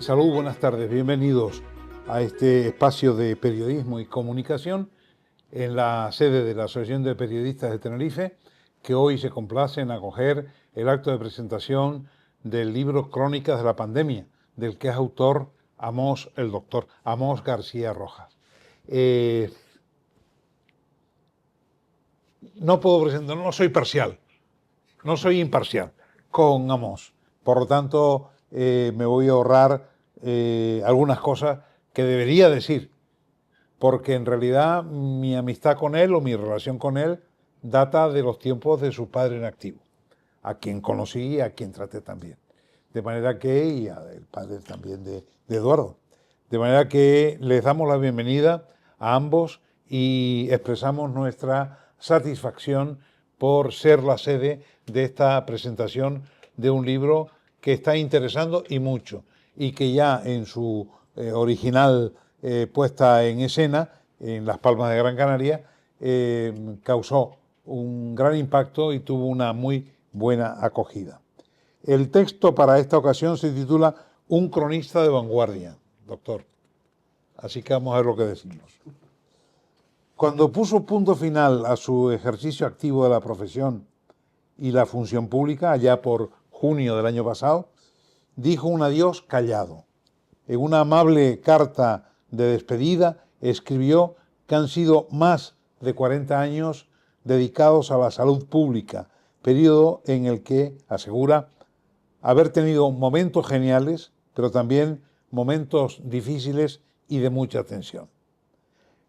Salud, buenas tardes, bienvenidos a este espacio de periodismo y comunicación en la sede de la Asociación de Periodistas de Tenerife, que hoy se complace en acoger el acto de presentación del libro Crónicas de la Pandemia, del que es autor el doctor Amós García Rojas. No puedo presentar, no soy parcial, no soy imparcial con Amós, por lo tanto me voy a ahorrar algunas cosas que debería decir, porque en realidad mi amistad con él o mi relación con él data de los tiempos de su padre en activo, a quien conocí y a quien traté también. De manera que, y el padre también de Eduardo, de manera que les damos la bienvenida a ambos y expresamos nuestra satisfacción por ser la sede de esta presentación de un libro que está interesando y mucho, y que ya en su original puesta en escena, en Las Palmas de Gran Canaria, causó un gran impacto y tuvo una muy buena acogida. El texto para esta ocasión se titula Un cronista de vanguardia, doctor. Así que vamos a ver lo que decimos. Cuando puso punto final a su ejercicio activo de la profesión y la función pública, allá por junio del año pasado, dijo un adiós callado. En una amable carta de despedida escribió que han sido más de 40 años dedicados a la salud pública, periodo en el que, asegura, haber tenido momentos geniales, pero también momentos difíciles y de mucha tensión.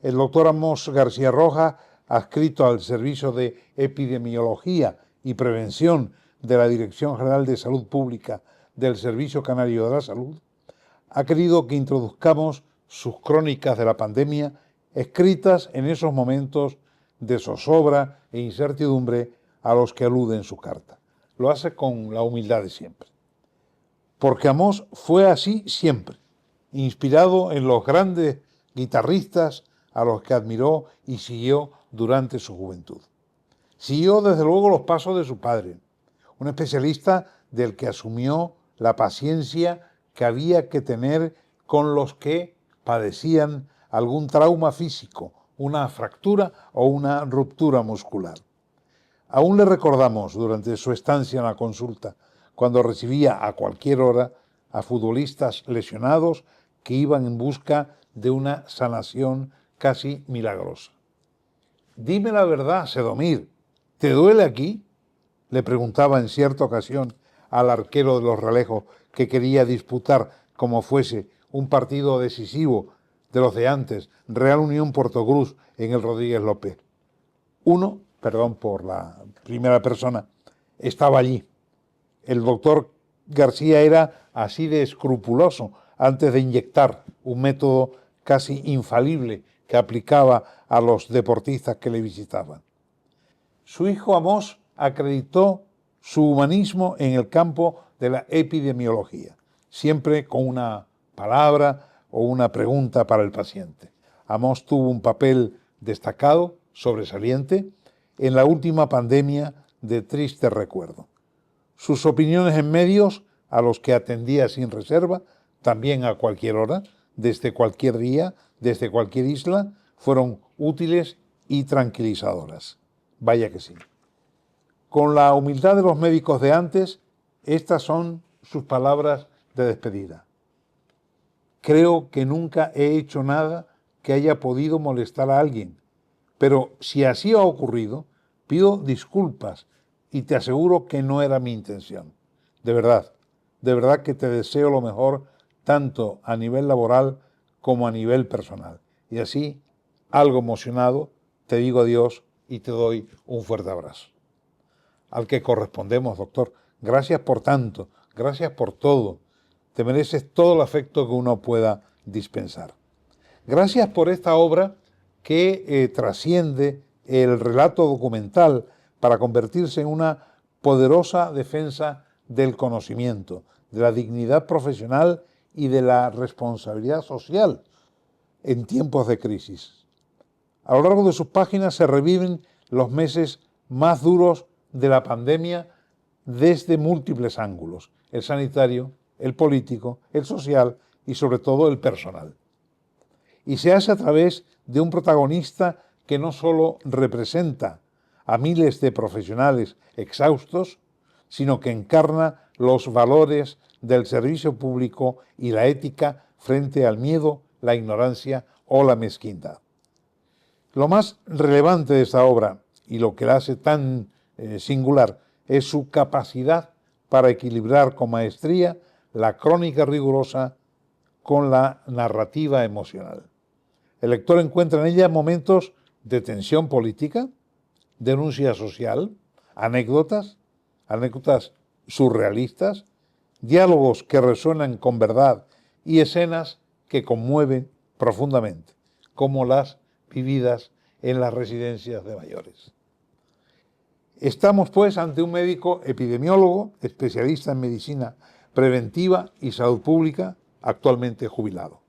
El doctor Amós García Rojas, adscrito al Servicio de Epidemiología y Prevención de la Dirección General de Salud Pública del Servicio Canario de la Salud, ha querido que introduzcamos sus crónicas de la pandemia escritas en esos momentos de zozobra e incertidumbre a los que alude en su carta. Lo hace con la humildad de siempre. Porque Amós fue así siempre, inspirado en los grandes guitarristas a los que admiró y siguió durante su juventud. Siguió desde luego los pasos de su padre, un especialista del que asumió la paciencia que había que tener con los que padecían algún trauma físico, una fractura o una ruptura muscular. Aún le recordamos durante su estancia en la consulta, cuando recibía a cualquier hora a futbolistas lesionados que iban en busca de una sanación casi milagrosa. Dime la verdad, Sedomir, ¿te duele aquí?, le preguntaba en cierta ocasión al arquero de los Realejos que quería disputar como fuese un partido decisivo de los de antes, Real Unión Puerto Cruz en el Rodríguez López. Uno, perdón por la primera persona, estaba allí. El doctor García era así de escrupuloso antes de inyectar un método casi infalible que aplicaba a los deportistas que le visitaban. Su hijo Amós acreditó su humanismo en el campo de la epidemiología, siempre con una palabra o una pregunta para el paciente. Amós tuvo un papel destacado, sobresaliente, en la última pandemia de triste recuerdo. Sus opiniones en medios, a los que atendía sin reserva, también a cualquier hora, desde cualquier día, desde cualquier isla, fueron útiles y tranquilizadoras. Vaya que sí. Con la humildad de los médicos de antes, estas son sus palabras de despedida. Creo que nunca he hecho nada que haya podido molestar a alguien, pero si así ha ocurrido, pido disculpas y te aseguro que no era mi intención. De verdad que te deseo lo mejor tanto a nivel laboral como a nivel personal. Y así, algo emocionado, te digo adiós y te doy un fuerte abrazo. Al que correspondemos, doctor, gracias por tanto, gracias por todo. Te mereces todo el afecto que uno pueda dispensar. Gracias por esta obra que trasciende el relato documental para convertirse en una poderosa defensa del conocimiento, de la dignidad profesional y de la responsabilidad social en tiempos de crisis. A lo largo de sus páginas se reviven los meses más duros de la pandemia desde múltiples ángulos: el sanitario, el político, el social y sobre todo el personal. Y se hace a través de un protagonista que no solo representa a miles de profesionales exhaustos, sino que encarna los valores del servicio público y la ética frente al miedo, la ignorancia o la mezquindad. Lo más relevante de esta obra y lo que la hace tan singular es su capacidad para equilibrar con maestría la crónica rigurosa con la narrativa emocional. El lector encuentra en ella momentos de tensión política, denuncia social, anécdotas surrealistas, diálogos que resuenan con verdad y escenas que conmueven profundamente, como las vividas en las residencias de mayores. Estamos, pues, ante un médico epidemiólogo, especialista en medicina preventiva y salud pública, actualmente jubilado.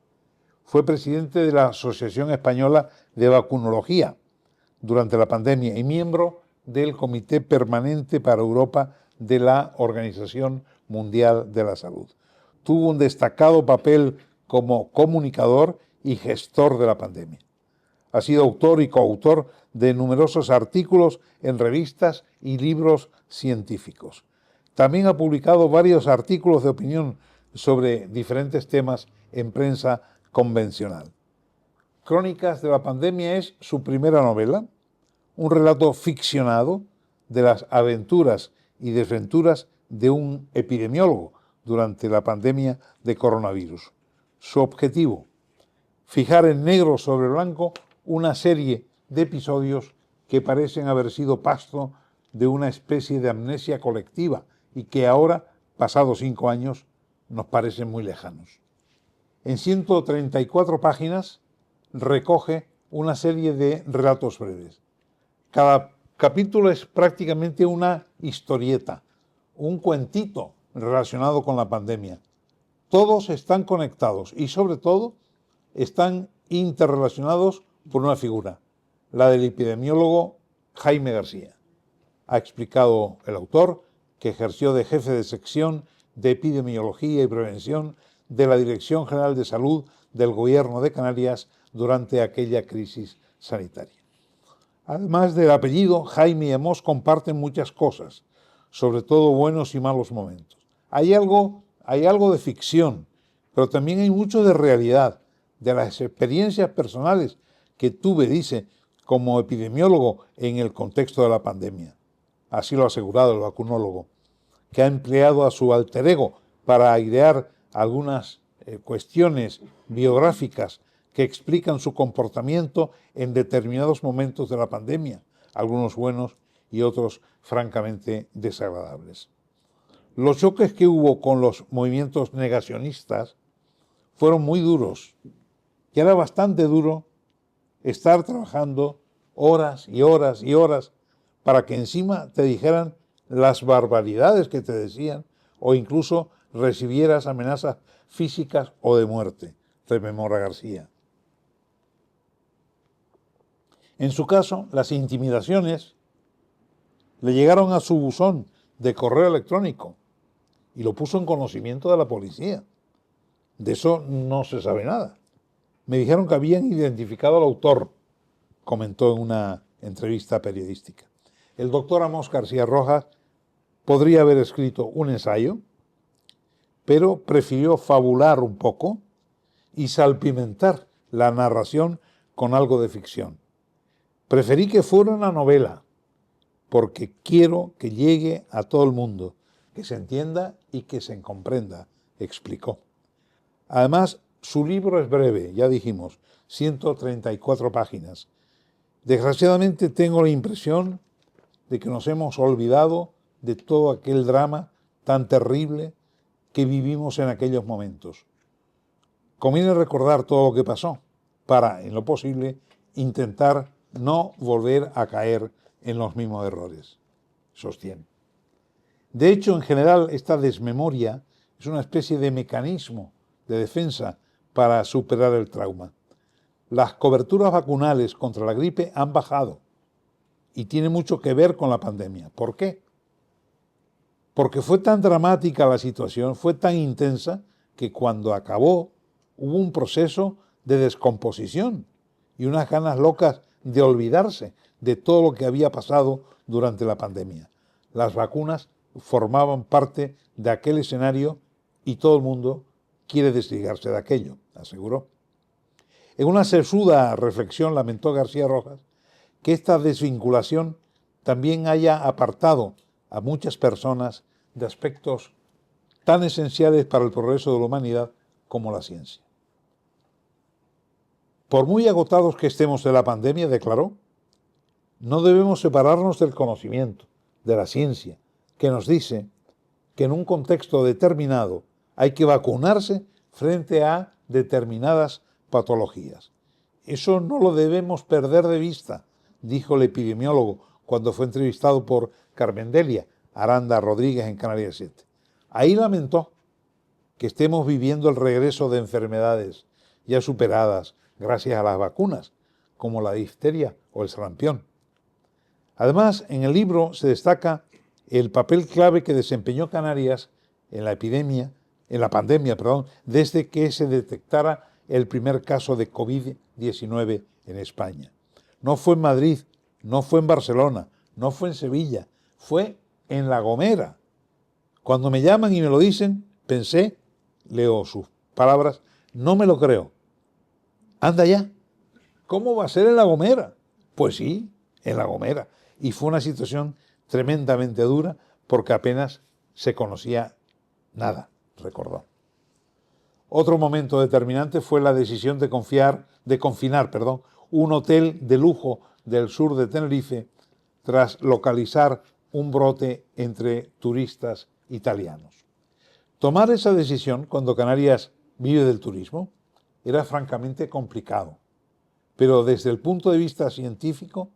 Fue presidente de la Asociación Española de Vacunología durante la pandemia y miembro del Comité Permanente para Europa de la Organización Mundial de la Salud. Tuvo un destacado papel como comunicador y gestor de la pandemia. Ha sido autor y coautor de numerosos artículos en revistas y libros científicos. También ha publicado varios artículos de opinión sobre diferentes temas en prensa convencional. Crónicas de la pandemia es su primera novela, un relato ficcionado de las aventuras y desventuras de un epidemiólogo durante la pandemia de coronavirus. Su objetivo, fijar en negro sobre blanco una serie de episodios que parecen haber sido pasto de una especie de amnesia colectiva y que ahora, pasados 5 años, nos parecen muy lejanos. En 134 páginas recoge una serie de relatos breves. Cada capítulo es prácticamente una historieta, un cuentito relacionado con la pandemia. Todos están conectados y sobre todo están interrelacionados por una figura, la del epidemiólogo Jaime García. Ha explicado el autor que ejerció de jefe de sección de epidemiología y prevención de la Dirección General de Salud del Gobierno de Canarias durante aquella crisis sanitaria. Además del apellido, Jaime y Amós comparten muchas cosas, sobre todo buenos y malos momentos. Hay algo de ficción, pero también hay mucho de realidad, de las experiencias personales que tuve, dice, como epidemiólogo en el contexto de la pandemia. Así lo ha asegurado el vacunólogo, que ha empleado a su alter ego para airear algunas cuestiones biográficas que explican su comportamiento en determinados momentos de la pandemia, algunos buenos y otros francamente desagradables. Los choques que hubo con los movimientos negacionistas fueron muy duros, y era bastante duro estar trabajando horas y horas y horas para que encima te dijeran las barbaridades que te decían o incluso recibieras amenazas físicas o de muerte, rememora García. En su caso, las intimidaciones le llegaron a su buzón de correo electrónico y lo puso en conocimiento de la policía. De eso no se sabe nada. Me dijeron que habían identificado al autor, comentó en una entrevista periodística. El doctor Amós García Rojas podría haber escrito un ensayo, pero prefirió fabular un poco y salpimentar la narración con algo de ficción. Preferí que fuera una novela, porque quiero que llegue a todo el mundo, que se entienda y que se comprenda, explicó. Además, su libro es breve, ya dijimos, 134 páginas. Desgraciadamente tengo la impresión de que nos hemos olvidado de todo aquel drama tan terrible que vivimos en aquellos momentos. Conviene recordar todo lo que pasó para, en lo posible, intentar no volver a caer en los mismos errores, sostiene. De hecho, en general, esta desmemoria es una especie de mecanismo de defensa para superar el trauma. Las coberturas vacunales contra la gripe han bajado y tiene mucho que ver con la pandemia. ¿Por qué? porque fue tan dramática la situación, fue tan intensa, que cuando acabó hubo un proceso de descomposición y unas ganas locas de olvidarse de todo lo que había pasado durante la pandemia. Las vacunas formaban parte de aquel escenario y todo el mundo quiere desligarse de aquello, aseguró. En una sesuda reflexión lamentó García Rojas que esta desvinculación también haya apartado a muchas personas de aspectos tan esenciales para el progreso de la humanidad como la ciencia. Por muy agotados que estemos de la pandemia, declaró, no debemos separarnos del conocimiento, de la ciencia, que nos dice que en un contexto determinado hay que vacunarse frente a determinadas patologías. Eso no lo debemos perder de vista, dijo el epidemiólogo cuando fue entrevistado por Carmen Delia Aranda Rodríguez en Canarias 7. Ahí lamentó que estemos viviendo el regreso de enfermedades ya superadas gracias a las vacunas, como la difteria o el sarampión. Además, en el libro se destaca el papel clave que desempeñó Canarias en la pandemia, desde que se detectara el primer caso de COVID-19 en España. No fue en Madrid, no fue en Barcelona, no fue en Sevilla, fue en La Gomera. Cuando me llaman y me lo dicen, pensé, leo sus palabras, no me lo creo. Anda ya, ¿cómo va a ser en La Gomera? Pues sí, en La Gomera. Y fue una situación tremendamente dura porque apenas se conocía nada, recordó. Otro momento determinante fue la decisión de confinar un hotel de lujo del sur de Tenerife tras localizar un brote entre turistas italianos. Tomar esa decisión cuando Canarias vive del turismo era francamente complicado, pero desde el punto de vista científico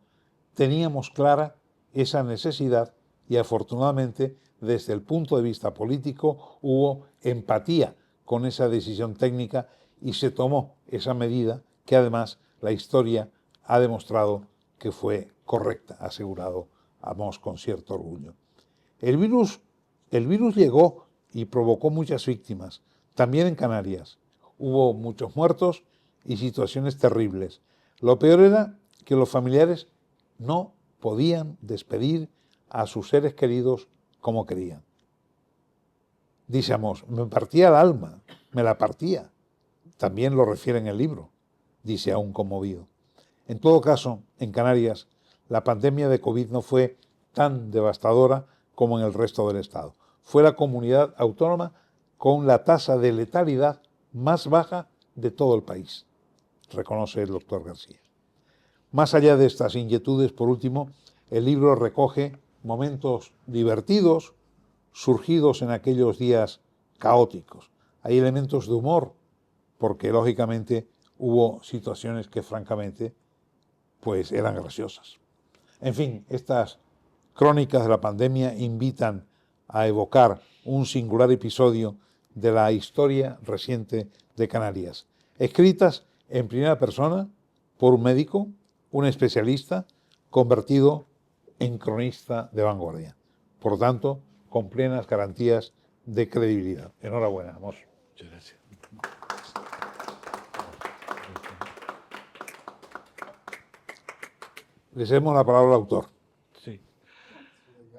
teníamos clara esa necesidad y afortunadamente desde el punto de vista político hubo empatía con esa decisión técnica y se tomó esa medida que además la historia ha demostrado que fue correcta, asegurado Amos con cierto orgullo. El virus llegó y provocó muchas víctimas, también en Canarias. Hubo muchos muertos y situaciones terribles. Lo peor era que los familiares no podían despedir a sus seres queridos como querían. Dice Amos, me partía el alma, me la partía. También lo refiere en el libro, dice aún conmovido. En todo caso, en Canarias, la pandemia de COVID no fue tan devastadora como en el resto del Estado. Fue la comunidad autónoma con la tasa de letalidad más baja de todo el país, reconoce el doctor García. Más allá de estas inquietudes, por último, el libro recoge momentos divertidos surgidos en aquellos días caóticos. Hay elementos de humor, porque lógicamente hubo situaciones que francamente pues eran graciosas. En fin, estas crónicas de la pandemia invitan a evocar un singular episodio de la historia reciente de Canarias, escritas en primera persona por un médico, un especialista, convertido en cronista de vanguardia. Por tanto, con plenas garantías de credibilidad. Enhorabuena, Amos. Muchas gracias. Le cedemos la palabra al autor. Sí.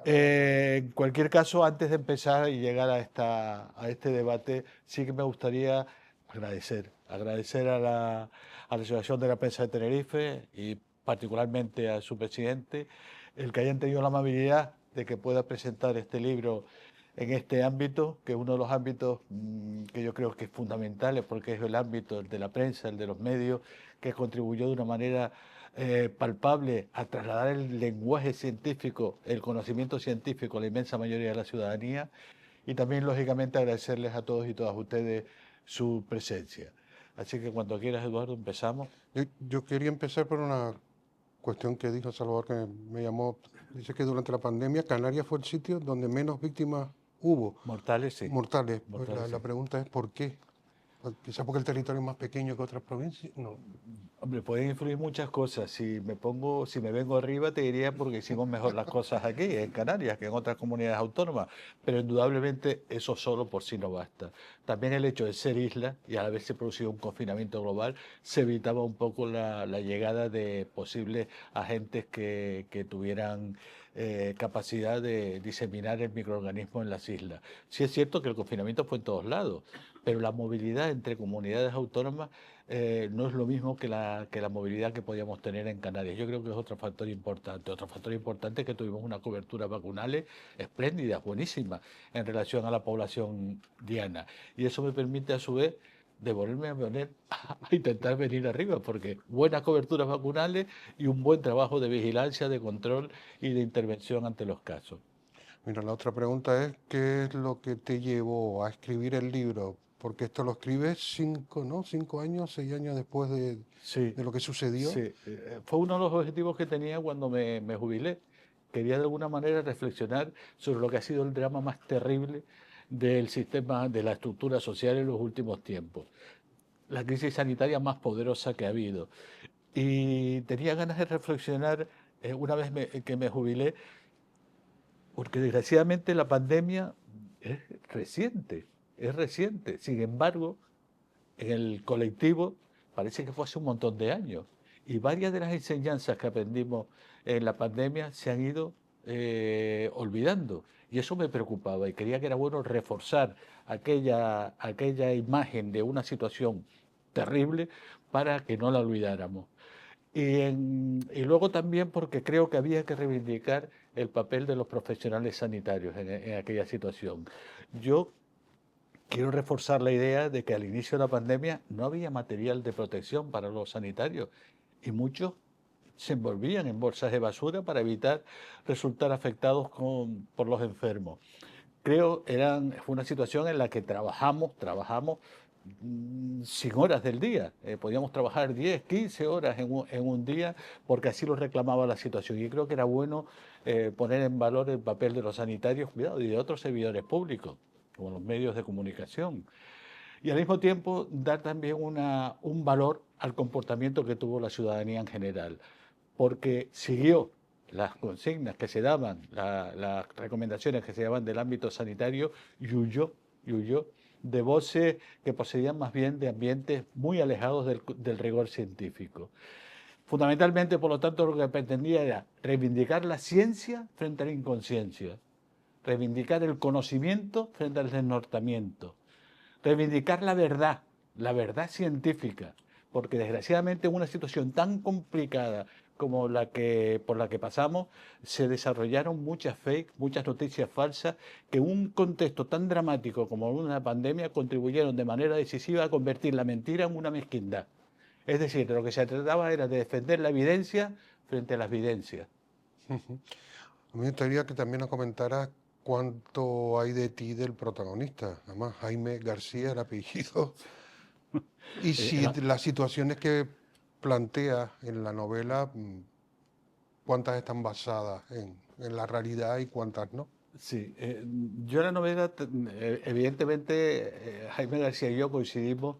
En cualquier caso, antes de empezar y llegar a este debate, sí que me gustaría agradecer a la Asociación de la Prensa de Tenerife y particularmente a su presidente, el que hayan tenido la amabilidad de que pueda presentar este libro en este ámbito, que es uno de los ámbitos que yo creo que es fundamental, porque es el ámbito de la prensa, el de los medios, que contribuyó de una manera palpable a trasladar el lenguaje científico, el conocimiento científico a la inmensa mayoría de la ciudadanía, y también, lógicamente, agradecerles a todos y todas ustedes su presencia. Así que cuando quieras, Eduardo, empezamos. Yo quería empezar por una cuestión que dijo Salvador que me llamó. Dice que durante la pandemia Canarias fue el sitio donde menos víctimas hubo. Mortales, sí. Mortales. Mortales, La sí. pregunta es ¿por qué? Quizás porque el territorio es más pequeño que otras provincias. No. Hombre, pueden influir muchas cosas. Si me vengo arriba, te diría porque hicimos mejor las cosas aquí, en Canarias, que en otras comunidades autónomas. Pero indudablemente eso solo por sí no basta. También el hecho de ser isla y al haberse producido un confinamiento global, se evitaba un poco la llegada de posibles agentes que tuvieran capacidad de diseminar el microorganismo en las islas. Sí es cierto que el confinamiento fue en todos lados, pero la movilidad entre comunidades autónomas no es lo mismo que la movilidad que podíamos tener en Canarias. Yo creo que es otro factor importante. Otro factor importante es que tuvimos una cobertura vacunal espléndida, buenísima, en relación a la población diana. Y eso me permite, a su vez, devolverme a poner a intentar venir arriba, porque buenas coberturas vacunales y un buen trabajo de vigilancia, de control y de intervención ante los casos. Mira, la otra pregunta es, ¿qué es lo que te llevó a escribir el libro? Porque esto lo escribes 5, ¿no? 5 años, 6 años después Sí, de lo que sucedió. sí. Fue uno de los objetivos que tenía cuando me jubilé. Quería de alguna manera reflexionar sobre lo que ha sido el drama más terrible del sistema, de la estructura social en los últimos tiempos. La crisis sanitaria más poderosa que ha habido. Y tenía ganas de reflexionar una vez que me jubilé, porque desgraciadamente la pandemia es reciente, es reciente. Sin embargo, en el colectivo parece que fue hace un montón de años. Y varias de las enseñanzas que aprendimos en la pandemia se han ido olvidando. Y eso me preocupaba y creía que era bueno reforzar aquella imagen de una situación terrible para que no la olvidáramos. Y luego también porque creo que había que reivindicar el papel de los profesionales sanitarios en aquella situación. Yo quiero reforzar la idea de que al inicio de la pandemia no había material de protección para los sanitarios y muchos se envolvían en bolsas de basura para evitar resultar afectados por los enfermos. Creo fue una situación en la que trabajamos sin horas del día. Podíamos trabajar 10, 15 horas en un día porque así lo reclamaba la situación. Y creo que era bueno poner en valor el papel de los sanitarios, cuidado, y de otros servidores públicos, como los medios de comunicación. Y al mismo tiempo dar también un valor al comportamiento que tuvo la ciudadanía en general, porque siguió las consignas que se daban, las recomendaciones que se daban del ámbito sanitario y huyó de voces que procedían más bien de ambientes muy alejados del rigor científico. Fundamentalmente, por lo tanto, lo que pretendía era reivindicar la ciencia frente a la inconsciencia, reivindicar el conocimiento frente al desnortamiento, reivindicar la verdad científica, porque desgraciadamente en una situación tan complicada como por la que pasamos, se desarrollaron muchas fake, muchas noticias falsas, que en un contexto tan dramático como una pandemia contribuyeron de manera decisiva a convertir la mentira en una mezquindad. Es decir, de lo que se trataba era de defender la evidencia frente a las evidencias. A mí me gustaría que también nos comentaras cuánto hay de ti del protagonista. Además, Jaime García, el apellido. Y si las situaciones que plantea en la novela, cuántas están basadas en la realidad y cuántas no. Sí, yo en la novela, evidentemente, Jaime García y yo coincidimos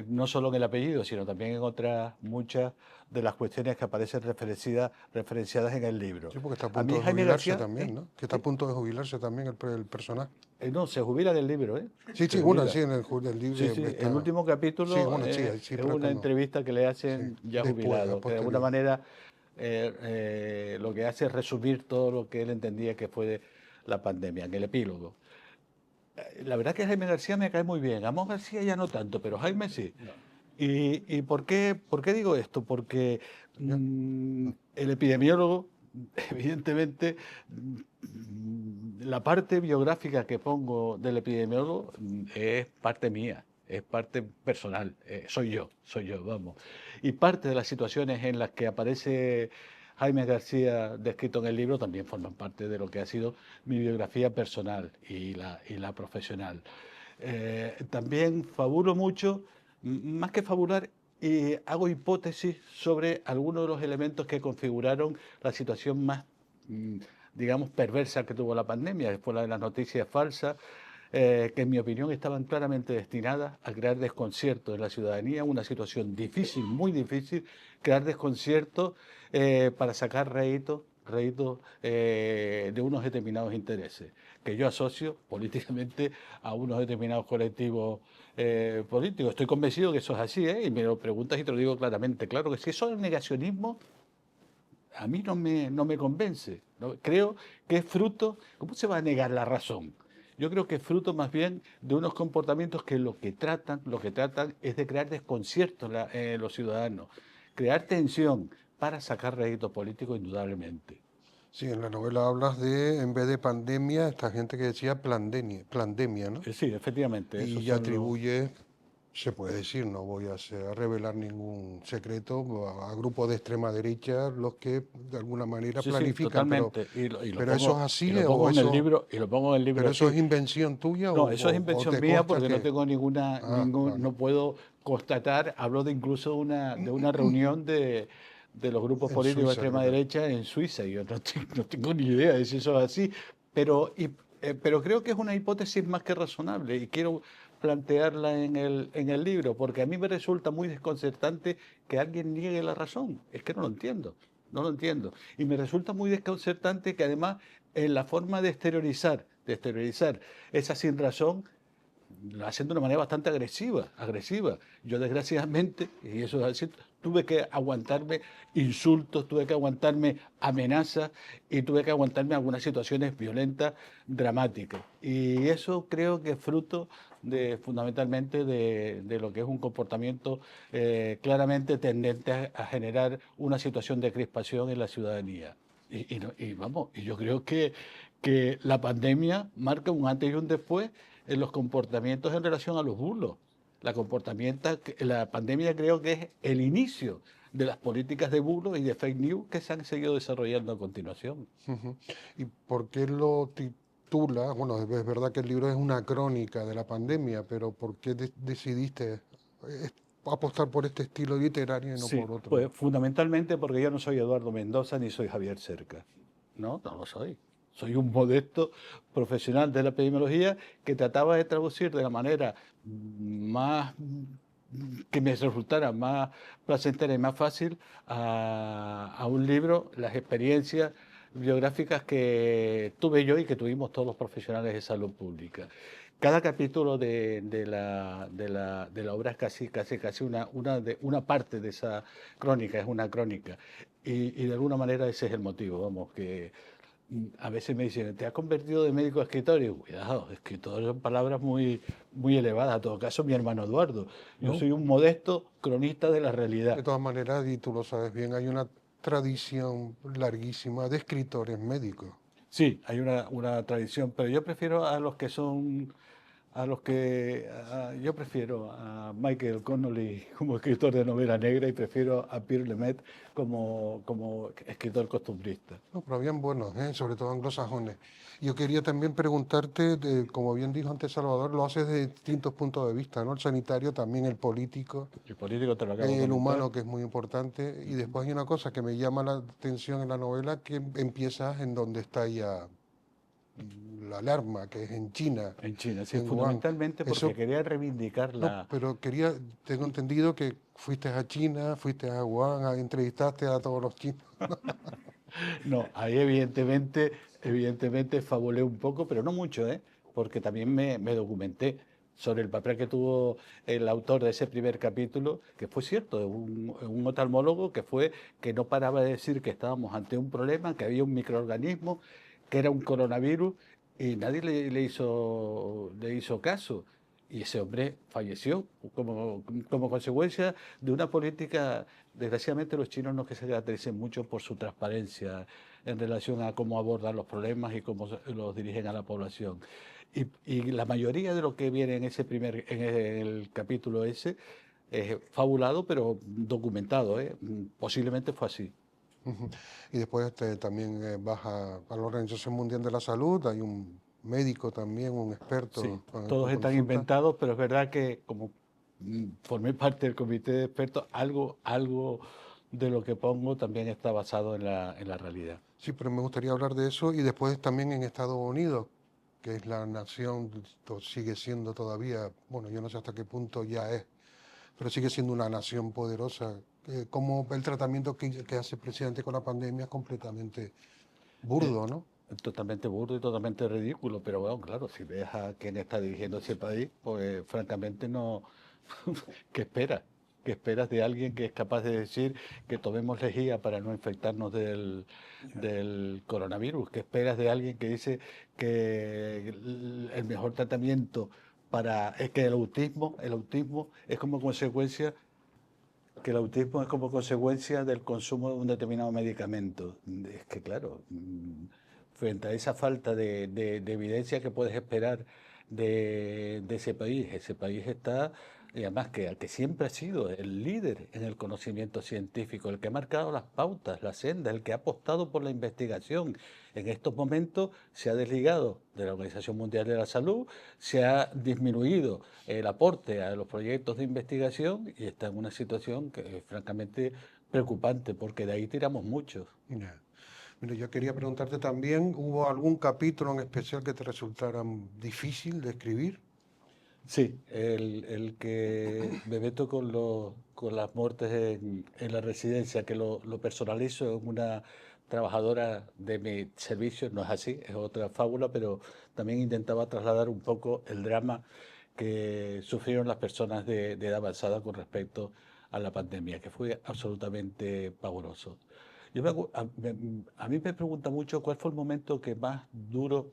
no solo en el apellido, sino también en otras muchas de las cuestiones que aparecen referenciadas en el libro. Sí, porque está a A punto mí de Jaime jubilarse García, también, ¿no? Que está a punto de jubilarse también el personaje. no, se jubila del libro, ¿eh? Sí, Se sí, bueno, jubila. sí, en el libro Sí, sí, está... el último capítulo Sí, bueno, sí, sí, es pero una cuando... entrevista que le Sí, hacen ya después, a jubilado, que de alguna posteriori. manera lo que hace es resumir todo lo que él entendía que fue la pandemia, en el epílogo. La verdad que Jaime García me cae muy bien. Amos García ya no tanto, pero Jaime sí. ¿Y por qué digo esto? Porque Ya. el epidemiólogo, evidentemente, la parte biográfica que pongo del epidemiólogo es parte mía, es parte personal, soy yo, vamos. Y parte de las situaciones en las que aparece Jaime García descrito en el libro también forman parte de lo que ha sido mi biografía personal y la profesional. También fabulo mucho, más que fabular, hago hipótesis sobre algunos de los elementos que configuraron la situación más, digamos, perversa que tuvo la pandemia, que fue la de las noticias falsas, que en mi opinión estaban claramente destinadas a crear desconcierto en la ciudadanía, una situación difícil, muy difícil, crear desconcierto para sacar réditos de unos determinados intereses, que yo asocio políticamente a unos determinados colectivos políticos. Estoy convencido que eso es así, y me lo preguntas y te lo digo claramente. Claro que si eso es negacionismo, a mí no me convence. ¿No? Creo que es fruto, ¿cómo se va a negar la razón? Yo creo que es fruto más bien de unos comportamientos que lo que tratan es de crear desconcierto en los ciudadanos, crear tensión para sacar rédito político indudablemente. Sí, en la novela hablas de, en vez de pandemia, esta gente que decía plandemia, ¿no? Sí, efectivamente, esos Y son los... atribuye, se puede decir, no voy a revelar ningún secreto, a grupos de extrema derecha los que de alguna manera Sí, sí, planifican, totalmente. pero eso es Y así lo pongo o en el eso, libro, y lo pongo en el libro pero eso así. es invención tuya No, eso es o invención te mía consta porque no que, tengo vale, no puedo constatar, hablo de incluso de una reunión de los grupos en políticos de Suiza extrema creo que. derecha en Suiza. Y yo no tengo ni idea de si eso es así, pero, pero creo que es una hipótesis más que razonable y quiero plantearla en el libro, porque a mí me resulta muy desconcertante que alguien niegue la razón. Es que no lo entiendo, no lo entiendo. Y me resulta muy desconcertante que además en la forma de exteriorizar esa sin razón, lo hacen de una manera bastante agresiva. Yo desgraciadamente, y eso es así, tuve que aguantarme insultos, tuve que aguantarme amenazas y tuve que aguantarme algunas situaciones violentas, dramáticas. Y eso creo que es fruto fundamentalmente de lo que es un comportamiento claramente tendente a generar una situación de crispación en la ciudadanía. Y vamos, y yo creo que la pandemia marca un antes y un después en los comportamientos en relación a los bulos. La pandemia creo que es el inicio de las políticas de bulos y de fake news que se han seguido desarrollando a continuación. Ujú. ¿Y por qué lo titula? Bueno, es verdad que el libro es una crónica de la pandemia, pero ¿por qué decidiste eh, apostar por este estilo literario y no Sí, por otro? pues fundamentalmente porque yo no soy Eduardo Mendoza ni soy Javier Cerca. No, no lo soy. Soy un modesto profesional de la epidemiología que trataba de traducir de la manera más que me resultara más placentera y más fácil a un libro las experiencias biográficas que tuve yo y que tuvimos todos los profesionales de salud pública. Cada capítulo de la obra es casi una parte de esa crónica, es una crónica. Y de alguna manera ese es el motivo, vamos, que a veces me dicen, ¿te has convertido de médico a escritor? Y digo, cuidado, escritor son palabras muy elevadas. En todo caso, mi hermano Eduardo. Yo ¿No? soy un modesto cronista de la realidad. De todas maneras, y tú lo sabes bien, hay una tradición larguísima de escritores médicos. Sí, hay una tradición, pero yo prefiero a los que son, yo prefiero a Michael Connolly como escritor de novela negra y prefiero a Pierre Lemaitre como escritor costumbrista. No, pero bien buenos, ¿eh? Sobre todo anglosajones. Yo quería también preguntarte, como bien dijo antes Salvador, lo haces de distintos puntos de vista, ¿no? El sanitario, también el político, El político te lo acabo de el comentar. humano, que es muy importante. Y después hay una cosa que me llama la atención en la novela, que empiezas en donde está ya la alarma, que es en China, En China, sí, en Wuhan. fundamentalmente porque Eso, quería reivindicar no, la... pero tengo entendido que fuiste a China, fuiste a Wuhan, entrevistaste a todos los chinos. No, ahí evidentemente fabulé un poco, pero no mucho, ¿eh? Porque también me documenté sobre el papel que tuvo el autor de ese primer capítulo, que fue cierto, un oftalmólogo que no paraba de decir que estábamos ante un problema, que había un microorganismo, que era un coronavirus, y nadie le hizo caso. Y ese hombre falleció como consecuencia de una política. Desgraciadamente los chinos no que se caractericen mucho por su transparencia en relación a cómo abordan los problemas y cómo los dirigen a la población. Y la mayoría de lo que viene en el capítulo ese es fabulado, pero documentado, ¿eh? Posiblemente fue así. Ujú. Y después también vas a la Organización Mundial de la Salud, hay un médico también, un Sí, experto con el que todos están consulta. inventados, pero es verdad que como formé parte del comité de expertos, algo de lo que pongo también está basado en la realidad. Sí, pero me gustaría hablar de eso y después también en Estados Unidos. que es la nación, sigue siendo todavía, bueno, yo no sé hasta qué punto ya es, pero sigue siendo una nación poderosa. Como el tratamiento que hace el presidente con la pandemia es completamente burdo, ¿no? Totalmente burdo y totalmente ridículo, pero bueno, claro, si ves a quién está dirigiendo ese país, pues francamente no. ¿Qué esperas? ¿Qué esperas de alguien que es capaz de decir que tomemos lejía para no infectarnos del coronavirus? ¿Qué esperas de alguien que dice que el mejor tratamiento para es que el autismo es como consecuencia que el autismo es como consecuencia del consumo de un determinado medicamento? Es que claro, frente a esa falta de evidencia que puedes esperar de ese país está, y además que siempre ha sido el líder en el conocimiento científico, el que ha marcado las pautas, la senda, el que ha apostado por la investigación. En estos momentos se ha desligado de la Organización Mundial de la Salud, se ha disminuido el aporte a los proyectos de investigación y está en una situación que es francamente preocupante, porque de ahí tiramos muchos. Ya. Mira, yo quería preguntarte también, ¿hubo algún capítulo en especial que te resultara difícil de escribir? Sí, el que me meto con las muertes en la residencia, que lo personalizo en una trabajadora de mi servicio, no es así, es otra fábula, pero también intentaba trasladar un poco el drama que sufrieron las personas de edad avanzada con respecto a la pandemia, que fue absolutamente pavoroso. A mí me pregunta mucho cuál fue el momento que más duro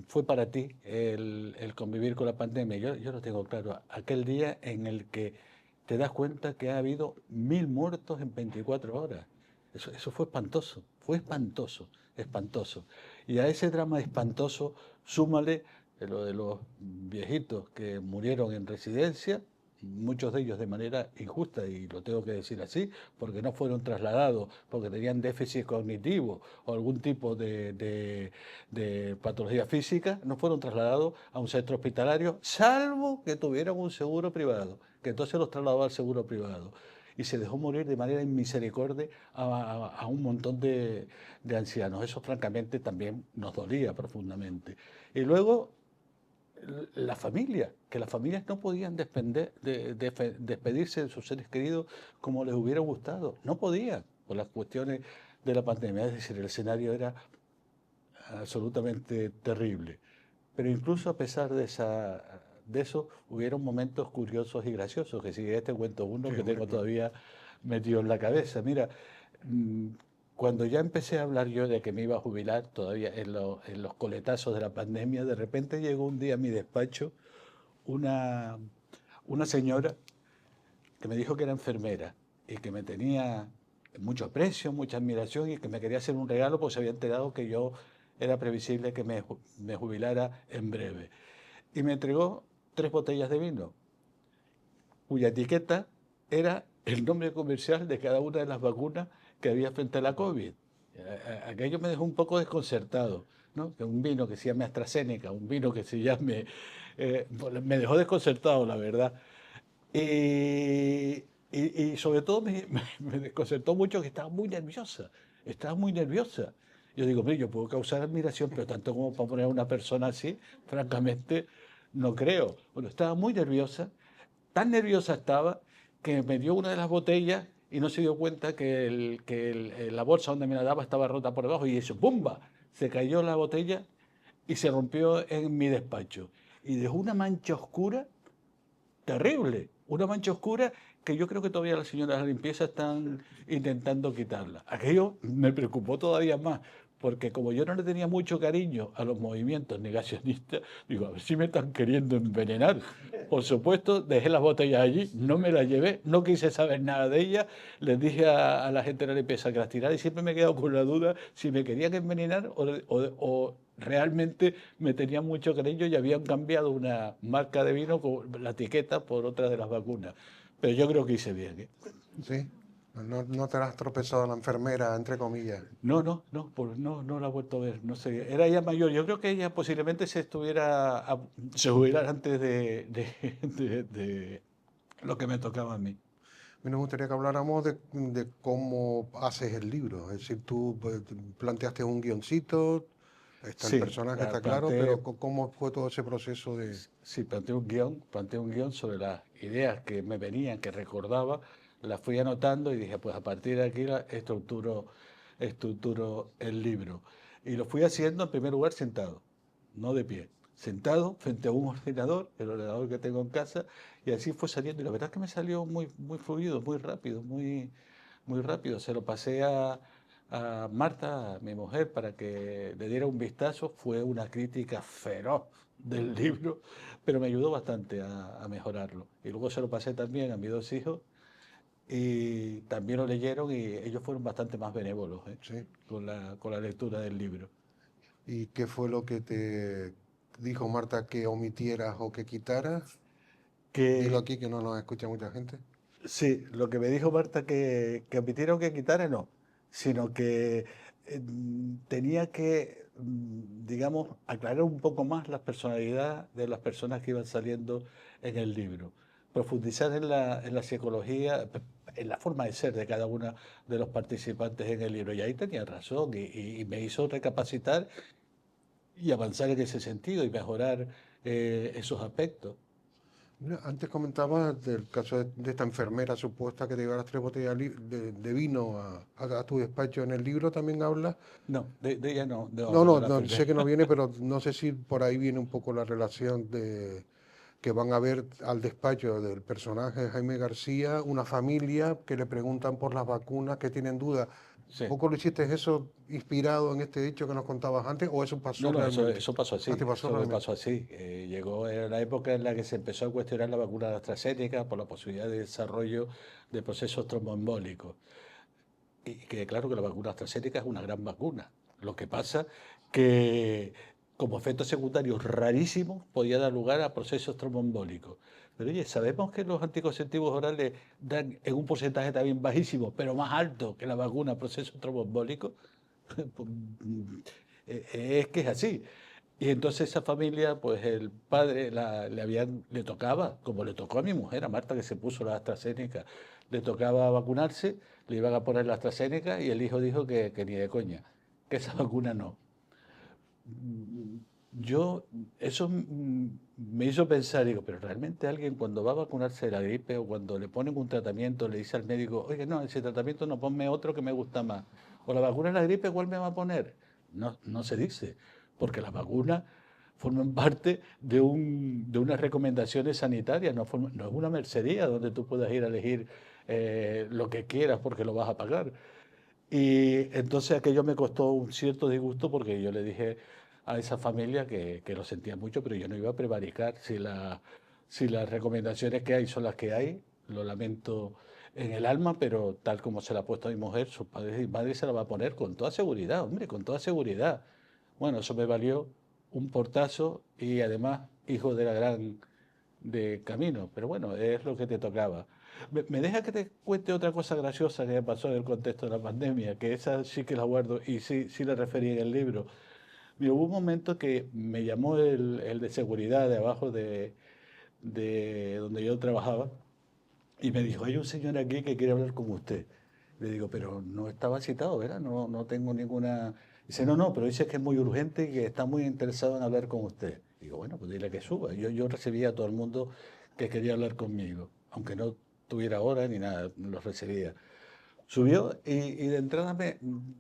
fue para ti el convivir con la pandemia. Yo lo tengo claro. Aquel día en el que te das cuenta que ha habido 1000 muertos en 24 horas. Eso fue espantoso, espantoso. Y a ese drama espantoso, súmale lo de los viejitos que murieron en residencia, muchos de ellos de manera injusta, y lo tengo que decir así, porque no fueron trasladados, porque tenían déficit cognitivo o algún tipo de patología física, no fueron trasladados a un centro hospitalario, salvo que tuvieran un seguro privado, que entonces los trasladó al seguro privado. Y se dejó morir de manera inmisericordia a un montón de ancianos. Eso francamente también nos dolía profundamente. Y luego la familia, que las familias no podían despedirse de sus seres queridos como les hubiera gustado. No podían, por las cuestiones de la pandemia. Es decir, el escenario era absolutamente terrible. Pero incluso a pesar de eso, hubieron momentos curiosos y graciosos, que si te cuento uno Sí, que hombre, tengo claro. todavía metido en la cabeza. Mira, mm, cuando ya empecé a hablar yo de que me iba a jubilar, todavía en los coletazos de la pandemia, de repente llegó un día a mi despacho una, una señora que me dijo que era enfermera y que me tenía mucho aprecio, mucha admiración y que me quería hacer un regalo porque se había enterado que yo era previsible que me jubilara en breve. Y me entregó 3 botellas de vino, cuya etiqueta era el nombre comercial de cada una de las vacunas que había frente a la COVID. Aquello me dejó un poco desconcertado, ¿no? Que un vino que se llame AstraZeneca, un vino que se llame... me dejó desconcertado, la verdad. Y sobre todo me desconcertó mucho que estaba muy nerviosa, estaba muy nerviosa. Yo digo, mire, yo puedo causar admiración, pero tanto como para poner a una persona así, francamente, no creo. Bueno, estaba muy nerviosa, tan nerviosa estaba que me dio una de las botellas y no se dio cuenta que, la bolsa donde me la daba estaba rota por debajo y eso, ¡bumba! Se cayó la botella y se rompió en mi despacho. Y dejó una mancha oscura terrible, una mancha oscura que yo creo que todavía las señoras de la limpieza están intentando quitarla. Aquello me preocupó todavía más, porque como yo no le tenía mucho cariño a los movimientos negacionistas, digo, a ver si me están queriendo envenenar. Por supuesto, dejé las botellas allí, no me las llevé, no quise saber nada de ellas, les dije a la gente de la limpieza que las tirara y siempre me he quedado con la duda si me querían envenenar o realmente me tenían mucho cariño y habían cambiado una marca de vino con la etiqueta por otra de las vacunas. Pero yo creo que hice bien, ¿eh? Sí. No, no te has tropezado la enfermera, entre comillas. No la he vuelto a ver, no sé, era ella mayor, yo creo que ella posiblemente se jubilara antes de lo que me tocaba a mí. A mí me gustaría que habláramos de cómo haces el libro. Es decir, tú planteaste un guioncito, Está Sí, el personaje, está claro, planteé- pero ¿cómo fue todo ese proceso de...? Sí, planteé un guión sobre las ideas que me venían, que recordaba, las fui anotando y dije, pues a partir de aquí estructuro el libro. Y lo fui haciendo en primer lugar sentado, no de pie. Sentado frente a un ordenador, el ordenador que tengo en casa, y así fue saliendo. Y la verdad es que me salió muy fluido, muy rápido, muy rápido. Se lo pasé a Marta, a mi mujer, para que le diera un vistazo. Fue una crítica feroz del libro, pero me ayudó bastante a mejorarlo. Y luego se lo pasé también a mis dos hijos y también lo leyeron y ellos fueron bastante más benévolos, Sí. con la lectura del libro. ¿Y qué fue lo que te dijo Marta que omitieras o que quitaras? Dilo Que aquí que no nos escucha mucha gente. sí, lo que me dijo Marta que admitieron que quitara, no, sino que tenía que, digamos, aclarar un poco más la personalidad de las personas que iban saliendo en el libro, profundizar en la psicología, en la forma de ser de cada uno de los participantes en el libro. Y ahí tenía razón y me hizo recapacitar y avanzar en ese sentido y mejorar esos aspectos. Mira, antes comentabas del caso de esta enfermera supuesta que te llevaba las 3 botellas de vino a tu despacho. En el libro también habla. No, de ella no, No, de no, la no, sé enfermera. que no viene, pero no sé si por ahí viene un poco la relación de que van a ver al despacho del personaje de Jaime García, una familia que le preguntan por las vacunas, que tienen dudas. ¿Un Sí. poco lo hiciste eso inspirado en este dicho que nos contabas antes o eso pasó No, no, realmente? eso pasó Ah, así, te pasó eso me realmente. pasó así. Llegó en la época en la que se empezó a cuestionar la vacuna de AstraZeneca por la posibilidad de desarrollo de procesos tromboembólicos. Y que claro que la vacuna AstraZeneca es una gran vacuna. Lo que pasa que como efectos secundarios rarísimos podía dar lugar a procesos tromboembólicos. Pero oye, sabemos que los anticonceptivos orales dan en un porcentaje también bajísimo, pero más alto que la vacuna procesos tromboembólicos. Pues, es que es así. Y entonces esa familia, pues el padre le tocaba, como le tocó a mi mujer, a Marta, que se puso la AstraZeneca, le tocaba vacunarse, le iban a poner la AstraZeneca y el hijo dijo que ni de coña, que esa vacuna no. Yo, eso me hizo pensar, digo, pero realmente alguien cuando va a vacunarse de la gripe o cuando le ponen un tratamiento le dice al médico, oye, no, ese tratamiento no, ponme otro que me gusta más. O la vacuna de la gripe, ¿cuál me va a poner? No, no se dice, porque las vacunas forman parte de unas recomendaciones sanitarias, no es una mercería donde tú puedas ir a elegir lo que quieras porque lo vas a pagar. Y entonces aquello me costó un cierto disgusto porque yo le dije a esa familia que lo sentía mucho, pero yo no iba a prevaricar. Si las recomendaciones que hay son las que hay, lo lamento en el alma, pero tal como se la ha puesto a mi mujer, sus padres y madres se la va a poner con toda seguridad, hombre, con toda seguridad. Bueno, eso me valió un portazo y además hijo de la gran de camino, pero bueno, es lo que te tocaba. Me deja que te cuente otra cosa graciosa que me pasó en el contexto de la pandemia, que esa sí que la guardo y sí la referí en el libro. Mira, hubo un momento que me llamó el de seguridad de abajo de donde yo trabajaba y me dijo, hay un señor aquí que quiere hablar con usted. Le digo, pero no estaba citado, ¿verdad? No, no tengo ninguna... Dice, no, no, pero dice que es muy urgente y que está muy interesado en hablar con usted. Digo, bueno, pues dile que suba. Yo recibía a todo el mundo que quería hablar conmigo, aunque no tuviera hora ni nada, los recibía. Subió y de entrada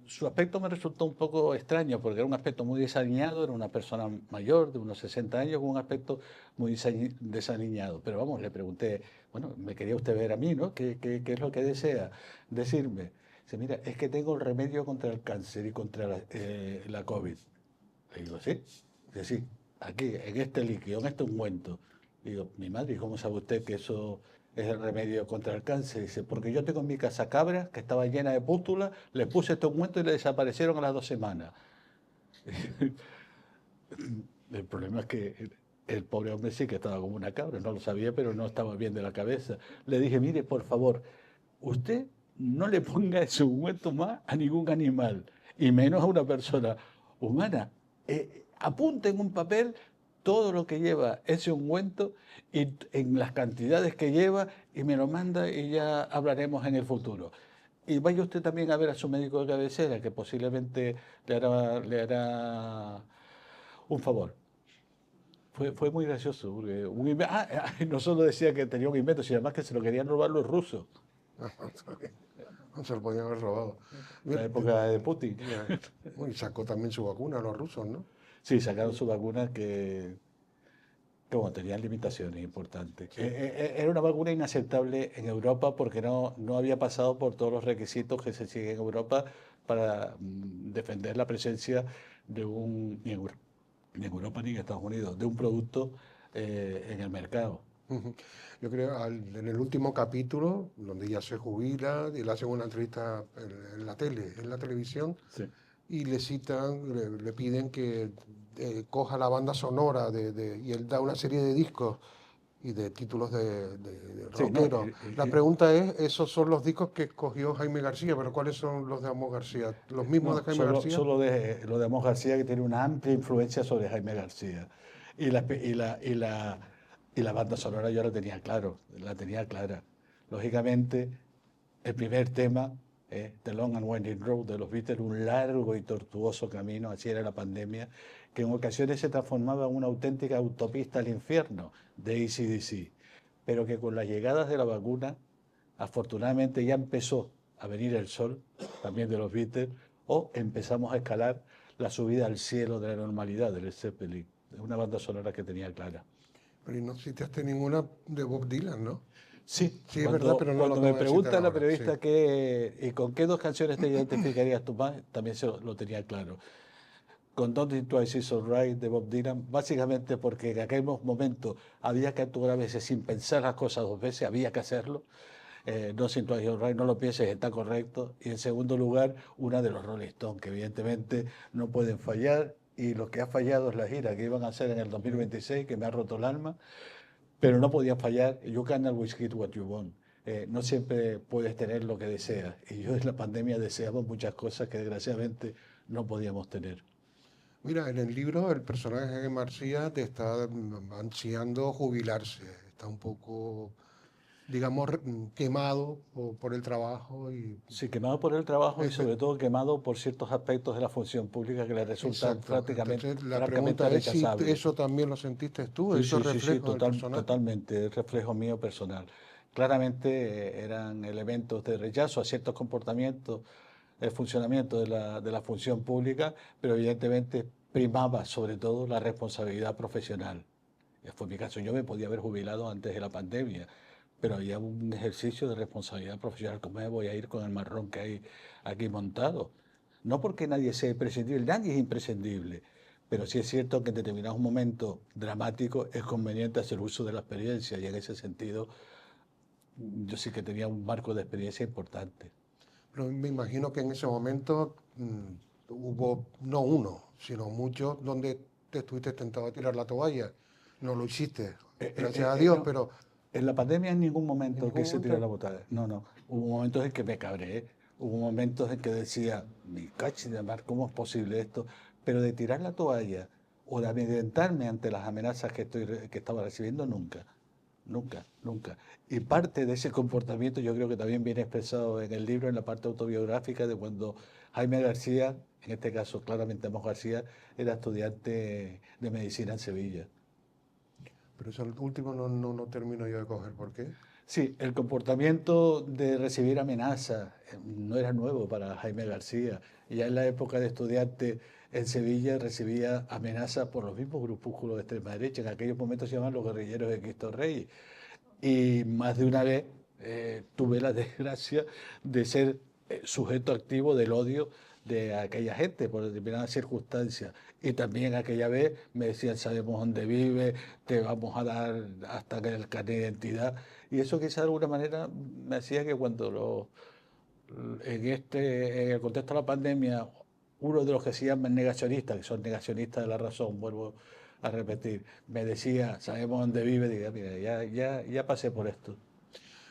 su aspecto me resultó un poco extraño porque era un aspecto muy desaliñado, era una persona mayor de unos 60 años con un aspecto muy desaliñado. Pero vamos, le pregunté, bueno, me quería usted ver a mí, ¿no? ¿Qué es lo que desea decirme? Dice, mira, es que tengo el remedio contra el cáncer y contra la COVID. Le digo, ¿sí? Dice, sí, aquí, en este líquido, en este ungüento. Le digo, mi madre, ¿y cómo sabe usted que eso es el remedio contra el cáncer? Dice, porque yo tengo en mi casa cabras que estaba llena de pústulas, le puse este ungüento y le desaparecieron a las 2 semanas. El problema es que el pobre hombre sí que estaba como una cabra, no lo sabía, pero no estaba bien de la cabeza. Le dije, mire, por favor, usted no le ponga ese ungüento más a ningún animal, y menos a una persona humana. Apunte en un papel todo lo que lleva ese ungüento y en las cantidades que lleva y me lo manda y ya hablaremos en el futuro. y vaya usted también a ver a su médico de cabecera, que posiblemente le hará un favor. Fue muy gracioso, porque no solo decía que tenía un invento, sino además que se lo querían robar los rusos, No se lo podían haber robado. en la época de Putin. Ya. Y sacó también su vacuna a los rusos, ¿no? Sí, sacaron su vacuna que bueno, tenían limitaciones importantes. Sí. Era una vacuna inaceptable en Europa porque no había pasado por todos los requisitos que se siguen en Europa para defender la presencia de ni en Europa ni en Estados Unidos, de un producto en el mercado. Ujú. Yo creo en el último capítulo, donde ya se jubila, y le hacen una entrevista en la tele, en la televisión, Sí. y le citan, le piden que coja la banda sonora y él da una serie de discos y de títulos de Sí, no, rockeros. La pregunta es, esos son los discos que escogió Jaime García, pero ¿cuáles son los de Amos García? ¿Los mismos de no, Jaime García? solo lo de Amos García, que tiene una amplia influencia sobre Jaime García. Y la, pe- y la banda sonora yo la tenía claro, la tenía clara. Lógicamente, el primer tema, The Long and Winding Road de los Beatles, un largo y tortuoso camino, así era la pandemia, que en ocasiones se transformaba en una auténtica autopista al infierno de AC/DC, pero que con las llegadas de la vacuna, afortunadamente ya empezó a venir el sol, también de los Beatles, o empezamos a escalar la subida al cielo de la normalidad del Led Zeppelin, una banda sonora que tenía clara. Pero y no citaste ninguna de Bob Dylan, ¿no? Sí, Sí, es verdad, pero no lo cuando me acabo de citar pregunta la ahora. Sí. periodista y con qué dos canciones te identificarías tú más, también lo tenía claro. Con Don't Think Twice Is Alright de Bob Dylan, básicamente porque en aquel momento había que actuar a veces sin pensar las cosas dos veces, había que hacerlo. Don't Think Twice Is Alright, no lo pienses, está correcto. Y en segundo lugar, una de los Rolling Stones, que evidentemente no pueden fallar. Y lo que ha fallado es la gira que iban a hacer en el 2026, que me ha roto el alma, pero no podían fallar. You can't always get what you want. No siempre puedes tener lo que deseas. Y yo en la pandemia deseamos muchas cosas que desgraciadamente no podíamos tener. Mira, en el libro el personaje de García te está ansiando jubilarse, está un poco, digamos, quemado por el trabajo y Sí, quemado por el trabajo y espe- sobre todo quemado por ciertos aspectos de la función pública que le resultan exacto. Entonces la francamente pregunta es si rechazables. eso también lo sentiste tú, Sí, esos sí, sí, sí, reflejos del personaje. totalmente, es reflejo mío personal. Claramente eran elementos de rechazo a ciertos comportamientos, el funcionamiento de la función pública, pero evidentemente primaba sobre todo la responsabilidad profesional. Fue mi caso, yo me podía haber jubilado antes de la pandemia, pero había un ejercicio de responsabilidad profesional. ¿Cómo me voy a ir con el marrón que hay aquí montado? No porque nadie sea imprescindible, nadie es imprescindible, pero sí es cierto que en determinados momentos dramáticos es conveniente hacer uso de la experiencia y en ese sentido yo sí que tenía un marco de experiencia importante. Pero me imagino que en ese momento hubo no uno, sino muchos donde te estuviste tentado a tirar la toalla. No lo hiciste, gracias a Dios, No, pero en la pandemia en ningún en momento ningún quise tirar momento. la botada. No, no. Hubo momentos en que me cabré, hubo momentos en que decía, mi cachi de mar, ¿cómo es posible esto? Pero de tirar la toalla o de amedrentarme ante las amenazas que estaba recibiendo, nunca. Nunca, nunca. Y parte de ese comportamiento yo creo que también viene expresado en el libro, en la parte autobiográfica de cuando Jaime García, en este caso claramente Amos García, era estudiante de medicina en Sevilla. Pero eso último no termino yo de coger. ¿Por qué? Sí, el comportamiento de recibir amenazas no era nuevo para Jaime García. Ya en la época de estudiante en Sevilla recibía amenazas por los mismos grupúsculos de extrema derecha. En aquellos momentos se llamaban los guerrilleros de Cristo Rey. Y más de una vez tuve la desgracia de ser sujeto activo del odio de aquella gente por determinadas circunstancias. Y también aquella vez me decían, sabemos dónde vive, te vamos a dar hasta el carnet de identidad. Y eso quizá de alguna manera me hacía que en el contexto de la pandemia, uno de los que se llaman negacionistas, que son negacionistas de la razón, vuelvo a repetir, me decía, sabemos dónde vive, diga, mira, ya pasé por esto.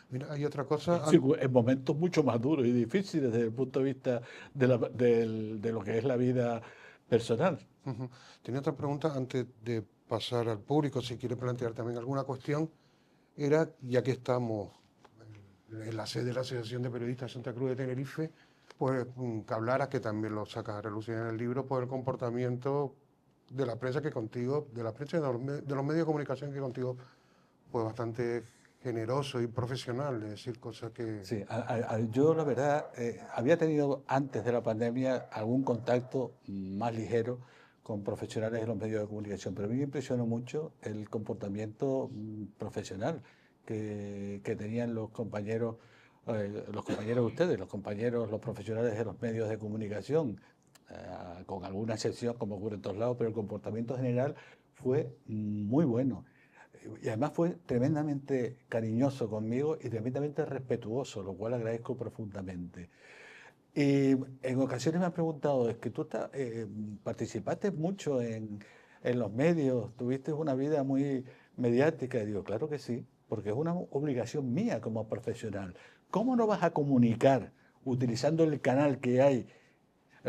Mira, hay otra cosa. Sí, en momentos mucho más duros y difíciles desde el punto de vista de lo que es la vida personal. Ujú. Tenía otra pregunta antes de pasar al público, si quiere plantear también alguna cuestión. Era, ya que estamos la sede de la Asociación de Periodistas de Santa Cruz de Tenerife, pues que hablara, que también lo sacas a relucir en el libro, por el comportamiento de la prensa que contigo, de la prensa y de los medios de comunicación que contigo, pues bastante generoso y profesional, es decir, cosas que... Sí, yo la verdad había tenido antes de la pandemia algún contacto más ligero con profesionales de los medios de comunicación, pero a mí me impresionó mucho el comportamiento profesional que tenían los compañeros de ustedes, los profesionales de los medios de comunicación, con alguna excepción como ocurre en todos lados, pero el comportamiento general fue muy bueno. Y además fue tremendamente cariñoso conmigo y tremendamente respetuoso, lo cual agradezco profundamente. Y en ocasiones me han preguntado, es que tú participaste mucho en los medios, tuviste una vida muy mediática. Y digo, claro que sí, porque es una obligación mía como profesional. ¿Cómo no vas a comunicar utilizando el canal que hay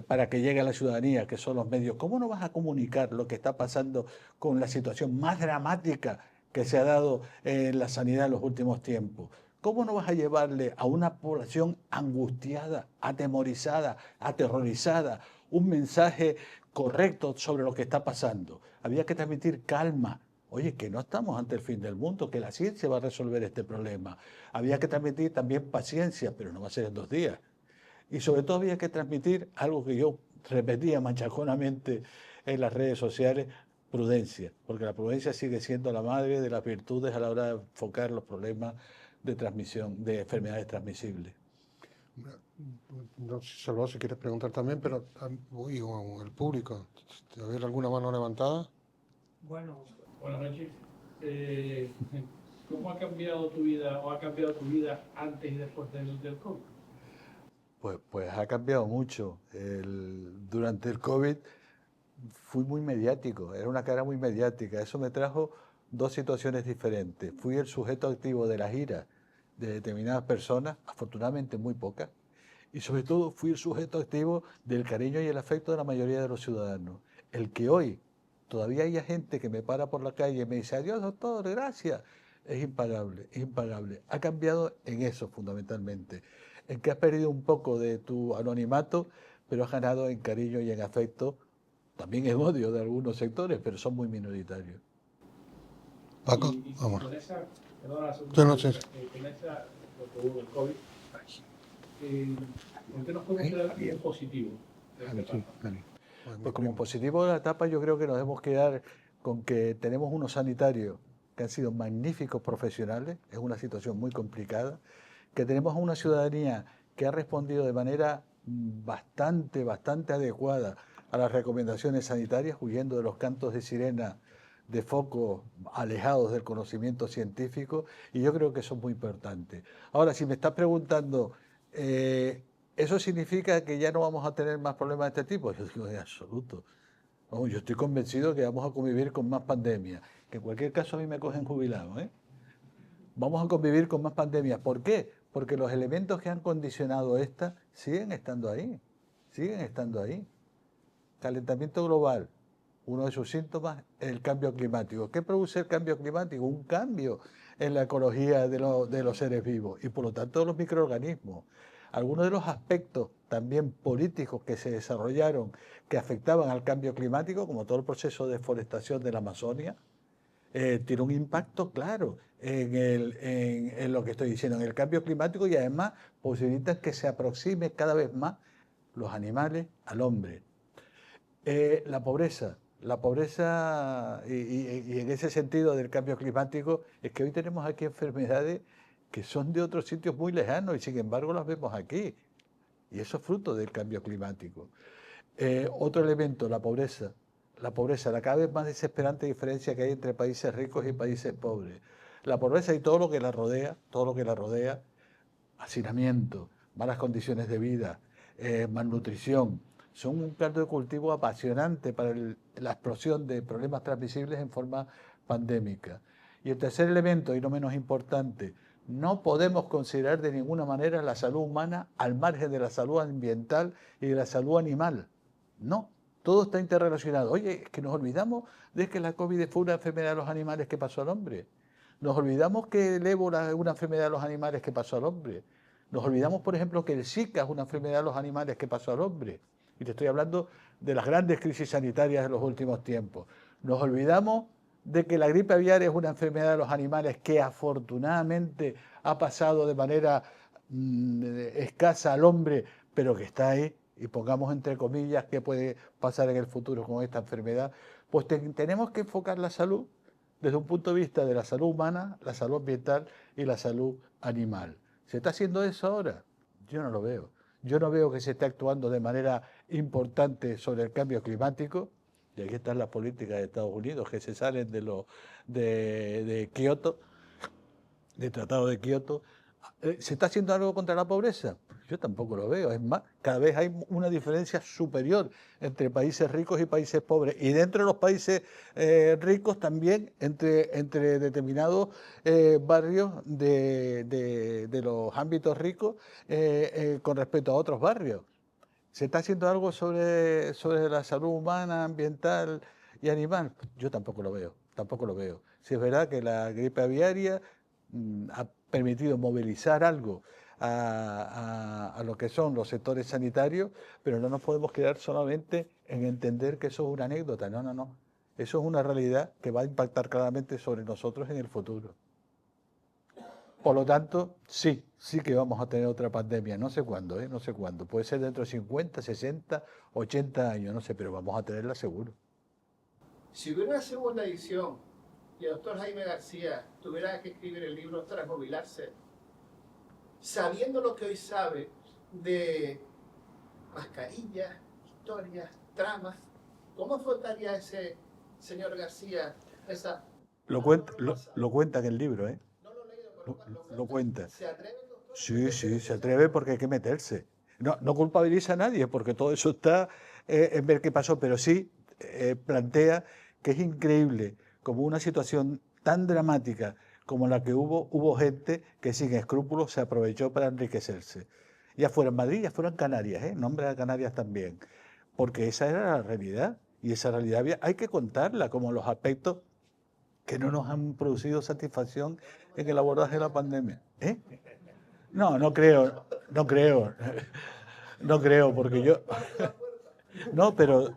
para que llegue a la ciudadanía, que son los medios? ¿Cómo no vas a comunicar lo que está pasando con la situación más dramática que se ha dado en la sanidad en los últimos tiempos? ¿Cómo no vas a llevarle a una población angustiada, atemorizada, aterrorizada, un mensaje correcto sobre lo que está pasando? Había que transmitir calma. Oye, que no estamos ante el fin del mundo, que la ciencia va a resolver este problema. Había que transmitir también paciencia, pero no va a ser en 2 días. Y sobre todo había que transmitir algo que yo repetía machaconamente en las redes sociales: prudencia, porque la prudencia sigue siendo la madre de las virtudes a la hora de enfocar los problemas de transmisión, de enfermedades transmisibles. No sé, Salvador, si quieres preguntar también, pero uy, o el público, ¿a ver alguna mano levantada? Bueno, buenas noches. Eh, ¿Cómo ha cambiado tu vida o ha cambiado tu vida antes y después del COVID? Pues ha cambiado mucho. Durante el COVID fui muy mediático, era una cara muy mediática. Eso me trajo 2 situaciones diferentes. Fui el sujeto activo de las iras de determinadas personas, afortunadamente muy pocas, y sobre todo fui el sujeto activo del cariño y el afecto de la mayoría de los ciudadanos. El que hoy todavía haya gente que me para por la calle y me dice, adiós doctor, gracias, es impagable, es impagable. Ha cambiado en eso fundamentalmente, en que has perdido un poco de tu anonimato, pero has ganado en cariño y en afecto, también en odio de algunos sectores, pero son muy minoritarios. Paco, Y vamos. con esa, perdona, la segunda Yo no sé. pregunta, con esa, lo que hubo el COVID, ¿por qué nos podemos quedar en positivo de esta etapa? Pues como positivo de la etapa, yo creo que nos debemos quedar con que tenemos unos sanitarios que han sido magníficos profesionales, es una situación muy complicada, que tenemos una ciudadanía que ha respondido de manera bastante adecuada a las recomendaciones sanitarias, huyendo de los cantos de sirena de focos alejados del conocimiento científico, y yo creo que eso es muy importante. Ahora, si me estás preguntando, ¿eso significa que ya no vamos a tener más problemas de este tipo? Yo digo, en absoluto. Vamos, yo estoy convencido que vamos a convivir con más pandemias, que en cualquier caso a mí me cogen jubilado, ¿eh? Vamos a convivir con más pandemias. ¿Por qué? Porque los elementos que han condicionado esta siguen estando ahí, siguen estando ahí. Calentamiento global, uno de sus síntomas es el cambio climático. ¿Qué produce el cambio climático? Un cambio en la ecología de los seres vivos y por lo tanto de los microorganismos. Algunos de los aspectos también políticos que se desarrollaron que afectaban al cambio climático, como todo el proceso de deforestación de la Amazonia, tiene un impacto claro en lo que estoy diciendo, en el cambio climático, y además posibilita que se aproxime cada vez más los animales al hombre. La pobreza y en ese sentido del cambio climático es que hoy tenemos aquí enfermedades que son de otros sitios muy lejanos y sin embargo las vemos aquí. Y eso es fruto del cambio climático. Otro elemento, la pobreza. La cada vez más desesperante diferencia que hay entre países ricos y países pobres. La pobreza y todo lo que la rodea, hacinamiento, malas condiciones de vida, malnutrición, son un caldo de cultivo apasionante para la explosión de problemas transmisibles en forma pandémica. Y el tercer elemento, y no menos importante, no podemos considerar de ninguna manera la salud humana al margen de la salud ambiental y de la salud animal. No, todo está interrelacionado. Oye, es que nos olvidamos de que la COVID fue una enfermedad de los animales que pasó al hombre. Nos olvidamos que el ébola es una enfermedad de los animales que pasó al hombre. Nos olvidamos, por ejemplo, que el Zika es una enfermedad de los animales que pasó al hombre. Y te estoy hablando de las grandes crisis sanitarias de los últimos tiempos. Nos olvidamos de que la gripe aviar es una enfermedad de los animales que afortunadamente ha pasado de manera escasa al hombre, pero que está ahí, y pongamos entre comillas qué puede pasar en el futuro con esta enfermedad, pues tenemos que enfocar la salud desde un punto de vista de la salud humana, la salud ambiental y la salud animal. ¿Se está haciendo eso ahora? Yo no lo veo. Yo no veo que se esté actuando de manera importante sobre el cambio climático. Y aquí están las políticas de Estados Unidos que se salen de Kioto, del Tratado de Kioto. ¿Se está haciendo algo contra la pobreza? Yo tampoco lo veo. Es más, cada vez hay una diferencia superior entre países ricos y países pobres. Y dentro de los países ricos también entre determinados barrios de los ámbitos ricos con respecto a otros barrios. ¿Se está haciendo algo sobre la salud humana, ambiental y animal? Yo tampoco lo veo, tampoco lo veo. Si es verdad que la gripe aviaria ha permitido movilizar algo a lo que son los sectores sanitarios, pero no nos podemos quedar solamente en entender que eso es una anécdota. No, no, no. Eso es una realidad que va a impactar claramente sobre nosotros en el futuro. Por lo tanto, sí que vamos a tener otra pandemia. No sé cuándo, no sé cuándo. Puede ser dentro de 50, 60, 80 años, no sé, pero vamos a tenerla seguro. Si hubiera una segunda edición y el doctor Jaime García tuviera que escribir el libro tras jubilarse, sabiendo lo que hoy sabe de mascarillas, historias, tramas, ¿cómo afrontaría ese señor García esa... Lo cuenta en el libro, ¿eh? No lo he leído, pero Lo cuenta. ¿Se atreve el doctor? Sí, se atreve porque hay que meterse. No culpabiliza a nadie porque todo eso está en ver qué pasó, pero sí plantea que es increíble como una situación tan dramática como la que hubo gente que sin escrúpulos se aprovechó para enriquecerse. Ya fuera en Madrid, ya fuera en Canarias, nombre de Canarias también, porque esa era la realidad y esa realidad hay que contarla como los aspectos que no nos han producido satisfacción en el abordaje de la pandemia. No creo, no creo, porque yo... No, pero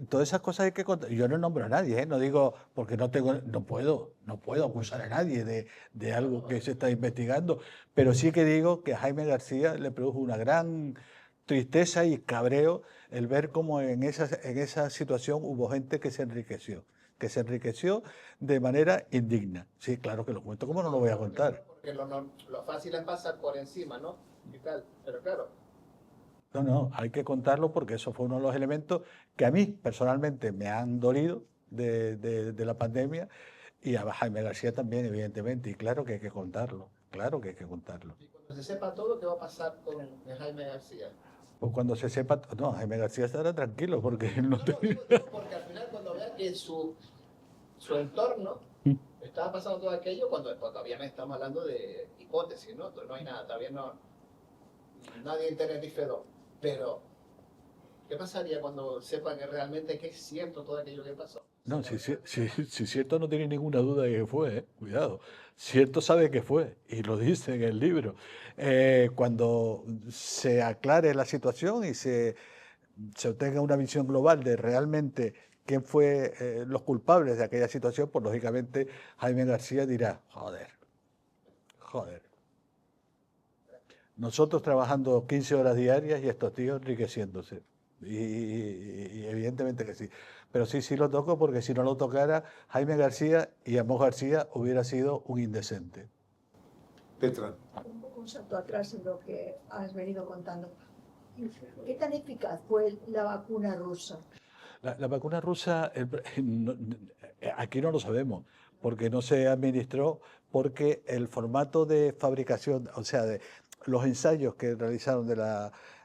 todas esas cosas hay que contar. Yo no nombro a nadie, no digo, porque no puedo acusar a nadie de algo que se está investigando, pero sí que digo que a Jaime García le produjo una gran tristeza y cabreo el ver cómo en esa situación hubo gente que se enriqueció de manera indigna. Sí, claro que lo cuento, ¿cómo no lo voy a contar? Porque lo fácil es pasar por encima, ¿no? Y tal, pero claro. No, hay que contarlo porque eso fue uno de los elementos que a mí personalmente me han dolido de la pandemia y a Jaime García también, evidentemente, y claro que hay que contarlo, claro que hay que contarlo. Y cuando se sepa todo, ¿qué va a pasar con Jaime García? Pues cuando se sepa, no, Jaime García estará tranquilo porque él no tenía... Digo, porque al final cuando vea que su entorno estaba pasando todo aquello, cuando obviamente estamos hablando de hipótesis, ¿no? No hay nada, todavía nadie en Tenerife 2. Pero, ¿qué pasaría cuando sepa que realmente que es cierto todo aquello que pasó? No, si cierto no tiene ninguna duda de que fue, cuidado. Cierto sabe que fue, y lo dice en el libro. Cuando se aclare la situación y se obtenga una visión global de realmente quién fue los culpables de aquella situación, pues lógicamente Jaime García dirá, joder. Nosotros trabajando 15 horas diarias y estos tíos enriqueciéndose. Y evidentemente que sí. Pero sí lo toco porque si no lo tocara, Jaime García y Amos García hubiera sido un indecente. Petra. Un poco un salto atrás en lo que has venido contando. ¿Qué tan eficaz fue la vacuna rusa? La vacuna rusa, aquí no lo sabemos, porque no se administró, porque el formato de fabricación, o sea, de los ensayos que realizaron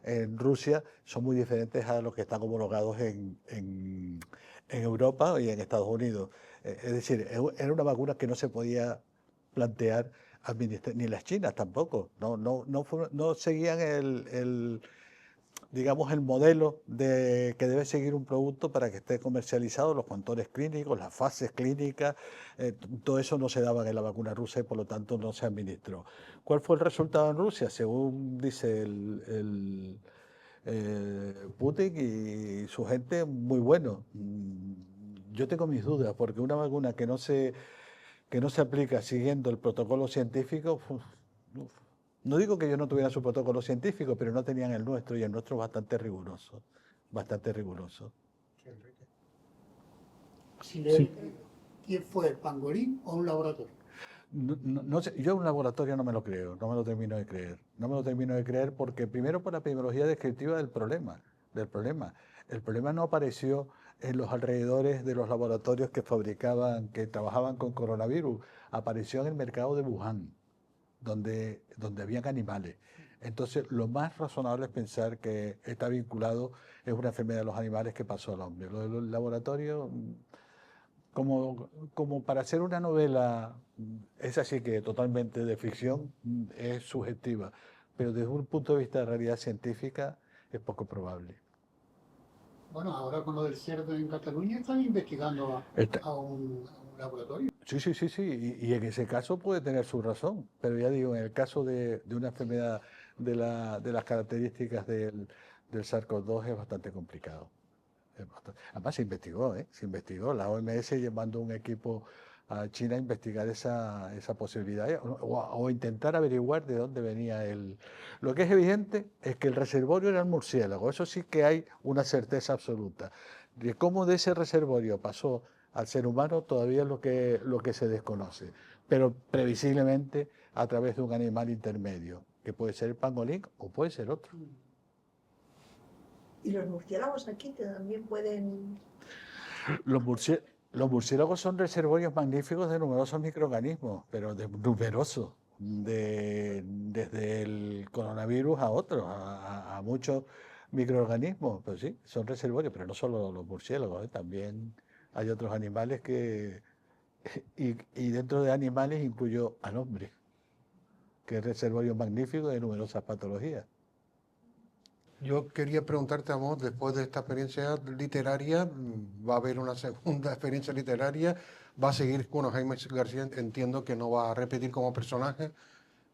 en Rusia son muy diferentes a los que están homologados en Europa y en Estados Unidos. Es decir, era una vacuna que no se podía plantear administrar, ni las chinas tampoco. No seguían digamos, el modelo que debe seguir un producto para que esté comercializado, los controles clínicos, las fases clínicas, todo eso no se daba en la vacuna rusa y por lo tanto no se administró. ¿Cuál fue el resultado en Rusia? Según dice Putin y su gente, muy bueno. Yo tengo mis dudas porque una vacuna que no se aplica siguiendo el protocolo científico, no digo que ellos no tuvieran su protocolo científico, pero no tenían el nuestro y el nuestro es bastante riguroso, bastante riguroso. ¿Quién fue, el pangolín o un laboratorio? No sé, yo un laboratorio no me lo creo, no me lo termino de creer. No me lo termino de creer porque primero por la epidemiología descriptiva del problema. El problema no apareció en los alrededores de los laboratorios que fabricaban, que trabajaban con coronavirus. Apareció en el mercado de Wuhan, donde habían animales. Entonces, lo más razonable es pensar que está vinculado, es una enfermedad de los animales que pasó al hombre. Lo del laboratorio, como para hacer una novela, es así que totalmente de ficción, es subjetiva, pero desde un punto de vista de realidad científica es poco probable. Bueno, ahora con lo del cerdo en Cataluña están investigando a un laboratorio. Sí, y en ese caso puede tener su razón, pero ya digo, en el caso de una enfermedad de las características del SARS-CoV-2 es bastante complicado. Además se investigó, la OMS llevando un equipo a China a investigar esa posibilidad o intentar averiguar de dónde venía el... Lo que es evidente es que el reservorio era el murciélago, eso sí que hay una certeza absoluta. De cómo de ese reservorio pasó al ser humano todavía es lo que se desconoce, pero previsiblemente a través de un animal intermedio, que puede ser el pangolín o puede ser otro. Y los murciélagos aquí también pueden... Los murciélagos son reservorios magníficos de numerosos microorganismos, pero de numerosos, desde el coronavirus a otros, a muchos microorganismos. Pues sí, son reservorios, pero no solo los murciélagos, también hay otros animales y dentro de animales incluyo al hombre, que es reservorio magnífico de numerosas patologías. Yo quería preguntarte, Amos, después de esta experiencia literaria, ¿va a haber una segunda experiencia literaria? ¿Va a seguir con Jaime García? Entiendo que no va a repetir como personaje,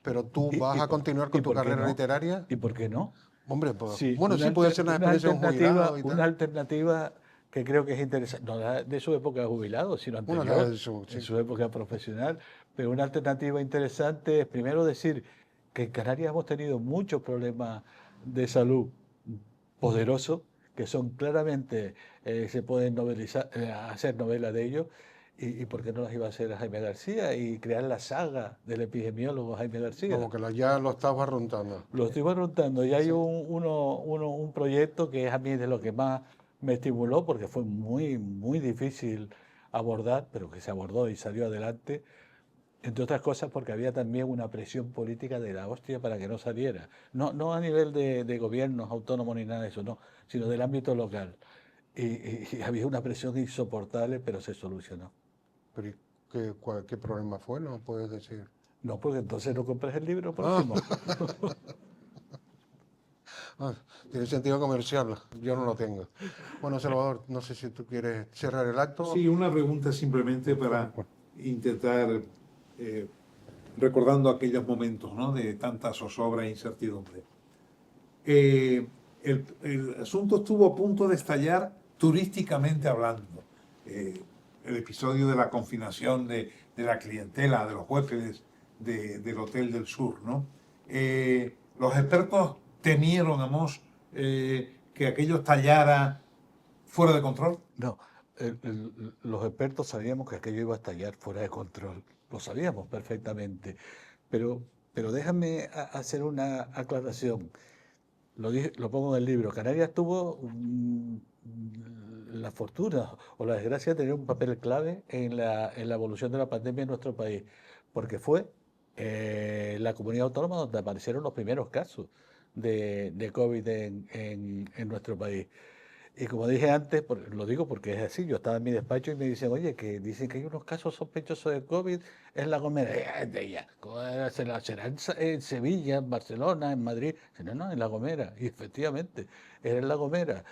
pero tú vas a continuar con tu carrera literaria. ¿Y por qué no? Hombre, pues, Sí, bueno, sí puede ser una experiencia de un jubilado y una tal. alternativa que creo que es interesante, no de su época de jubilado, sino anterior, en su época profesional, pero una alternativa interesante es primero decir que en Canarias hemos tenido muchos problemas de salud poderosos, que son claramente, se pueden novelizar, hacer novelas de ellos, y por qué no las iba a hacer Jaime García y crear la saga del epidemiólogo Jaime García. Como que ya lo estás barruntando. Lo estoy barruntando y hay un proyecto que es a mí de lo que más me estimuló porque fue muy difícil abordar, pero que se abordó y salió adelante, entre otras cosas porque había también una presión política de la hostia para que no saliera. No a nivel de gobiernos autónomos ni nada de eso, no, sino del ámbito local. Y había una presión insoportable, pero se solucionó. Pero ¿qué problema fue? ¿No puedes decir? No, porque entonces no compres el libro próximo. Tiene sentido comercial, yo no lo tengo. Bueno, Salvador, no sé si tú quieres cerrar el acto. Sí, una pregunta simplemente para intentar, recordando aquellos momentos, ¿no?, de tanta zozobra e incertidumbre. El asunto estuvo a punto de estallar turísticamente hablando. El episodio de la confinación de la clientela, de los huéspedes del Hotel del Sur, ¿no? Los expertos temieron, Amos, que aquello estallara fuera de control. No, los expertos sabíamos que aquello iba a estallar fuera de control, lo sabíamos perfectamente, pero déjame hacer una aclaración. Lo pongo en el libro. Canarias tuvo la fortuna o la desgracia de tener un papel clave en la evolución de la pandemia en nuestro país, porque fue la comunidad autónoma donde aparecieron los primeros casos de COVID en nuestro país. Y como dije antes, lo digo porque es así, yo estaba en mi despacho y me dicen, oye, que dicen que hay unos casos sospechosos de COVID en La Gomera. ¿Será en Sevilla, en Barcelona, en Madrid? No, no, en La Gomera. Y efectivamente, era en La Gomera.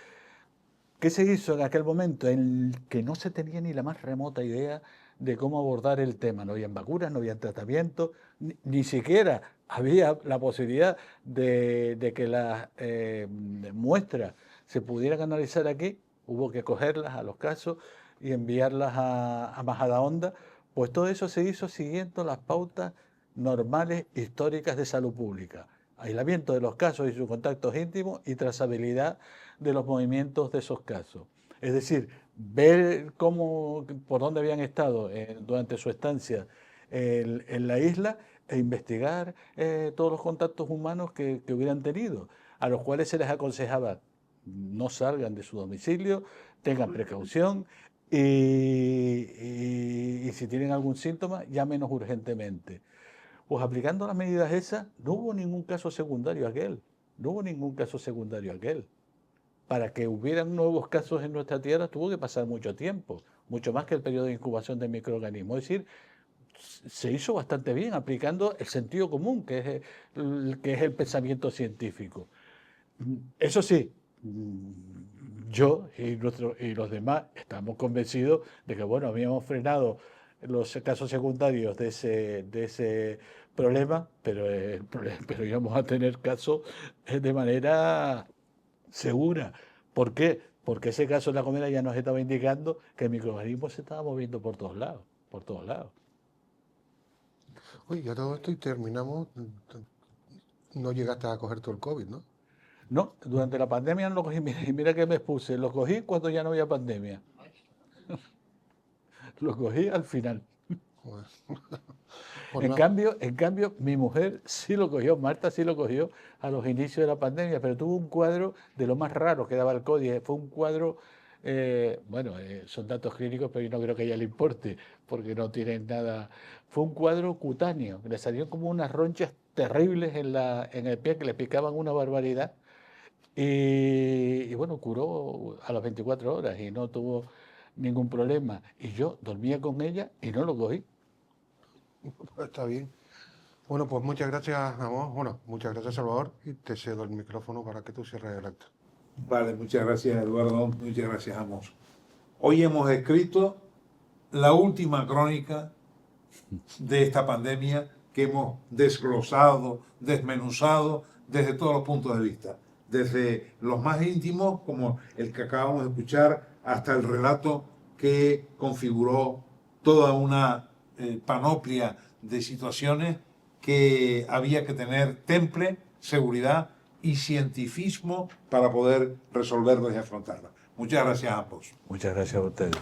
¿Qué se hizo en aquel momento en el que no se tenía ni la más remota idea de cómo abordar el tema? No había vacunas, no había tratamiento, ni siquiera había la posibilidad de que las muestras se pudieran analizar aquí. Hubo que cogerlas a los casos y enviarlas a Majadahonda. Pues todo eso se hizo siguiendo las pautas normales históricas de salud pública. Aislamiento de los casos y sus contactos íntimos y trazabilidad de los movimientos de esos casos. Es decir, ver por dónde habían estado durante su estancia en la isla e investigar todos los contactos humanos que hubieran tenido, a los cuales se les aconsejaba no salgan de su domicilio, tengan precaución y si tienen algún síntoma, llámenos urgentemente. Pues aplicando las medidas esas, no hubo ningún caso secundario aquel. No hubo ningún caso secundario aquel. Para que hubieran nuevos casos en nuestra tierra tuvo que pasar mucho tiempo, mucho más que el periodo de incubación del microorganismo. Es decir, se hizo bastante bien aplicando el sentido común, que es el pensamiento científico. Eso sí, yo y los demás estamos convencidos de que, bueno, habíamos frenado los casos secundarios de ese problema, pero íbamos a tener casos de manera segura. ¿Por qué? Porque ese caso de La Gomera ya nos estaba indicando que el microorganismo se estaba moviendo por todos lados, por todos lados. Oye, ya todo esto y terminamos. No llegaste a coger todo el COVID, ¿no? No, durante la pandemia no lo cogí, mira que me expuse, lo cogí cuando ya no había pandemia. Lo cogí al final. Bueno, En cambio, mi mujer sí lo cogió, Marta sí lo cogió a los inicios de la pandemia, pero tuvo un cuadro de lo más raro que daba el COVID. Fue un cuadro, son datos clínicos, pero yo no creo que a ella le importe, porque no tienen nada. Fue un cuadro cutáneo, le salieron como unas ronchas terribles en el pie que le picaban una barbaridad. Y bueno, curó a las 24 horas y no tuvo ningún problema. Y yo dormía con ella y no lo cogí. está bien. Bueno, pues muchas gracias, Amos. Bueno, muchas gracias, Salvador. Y te cedo el micrófono para que tú cierres el acto. Vale, muchas gracias, Eduardo. Muchas gracias, Amos. Hoy hemos escrito la última crónica de esta pandemia que hemos desglosado, desmenuzado desde todos los puntos de vista. Desde los más íntimos, como el que acabamos de escuchar, hasta el relato que configuró toda una panoplia de situaciones que había que tener temple, seguridad y cientifismo para poder resolverlas y afrontarlas. Muchas gracias a ambos. Muchas gracias a ustedes.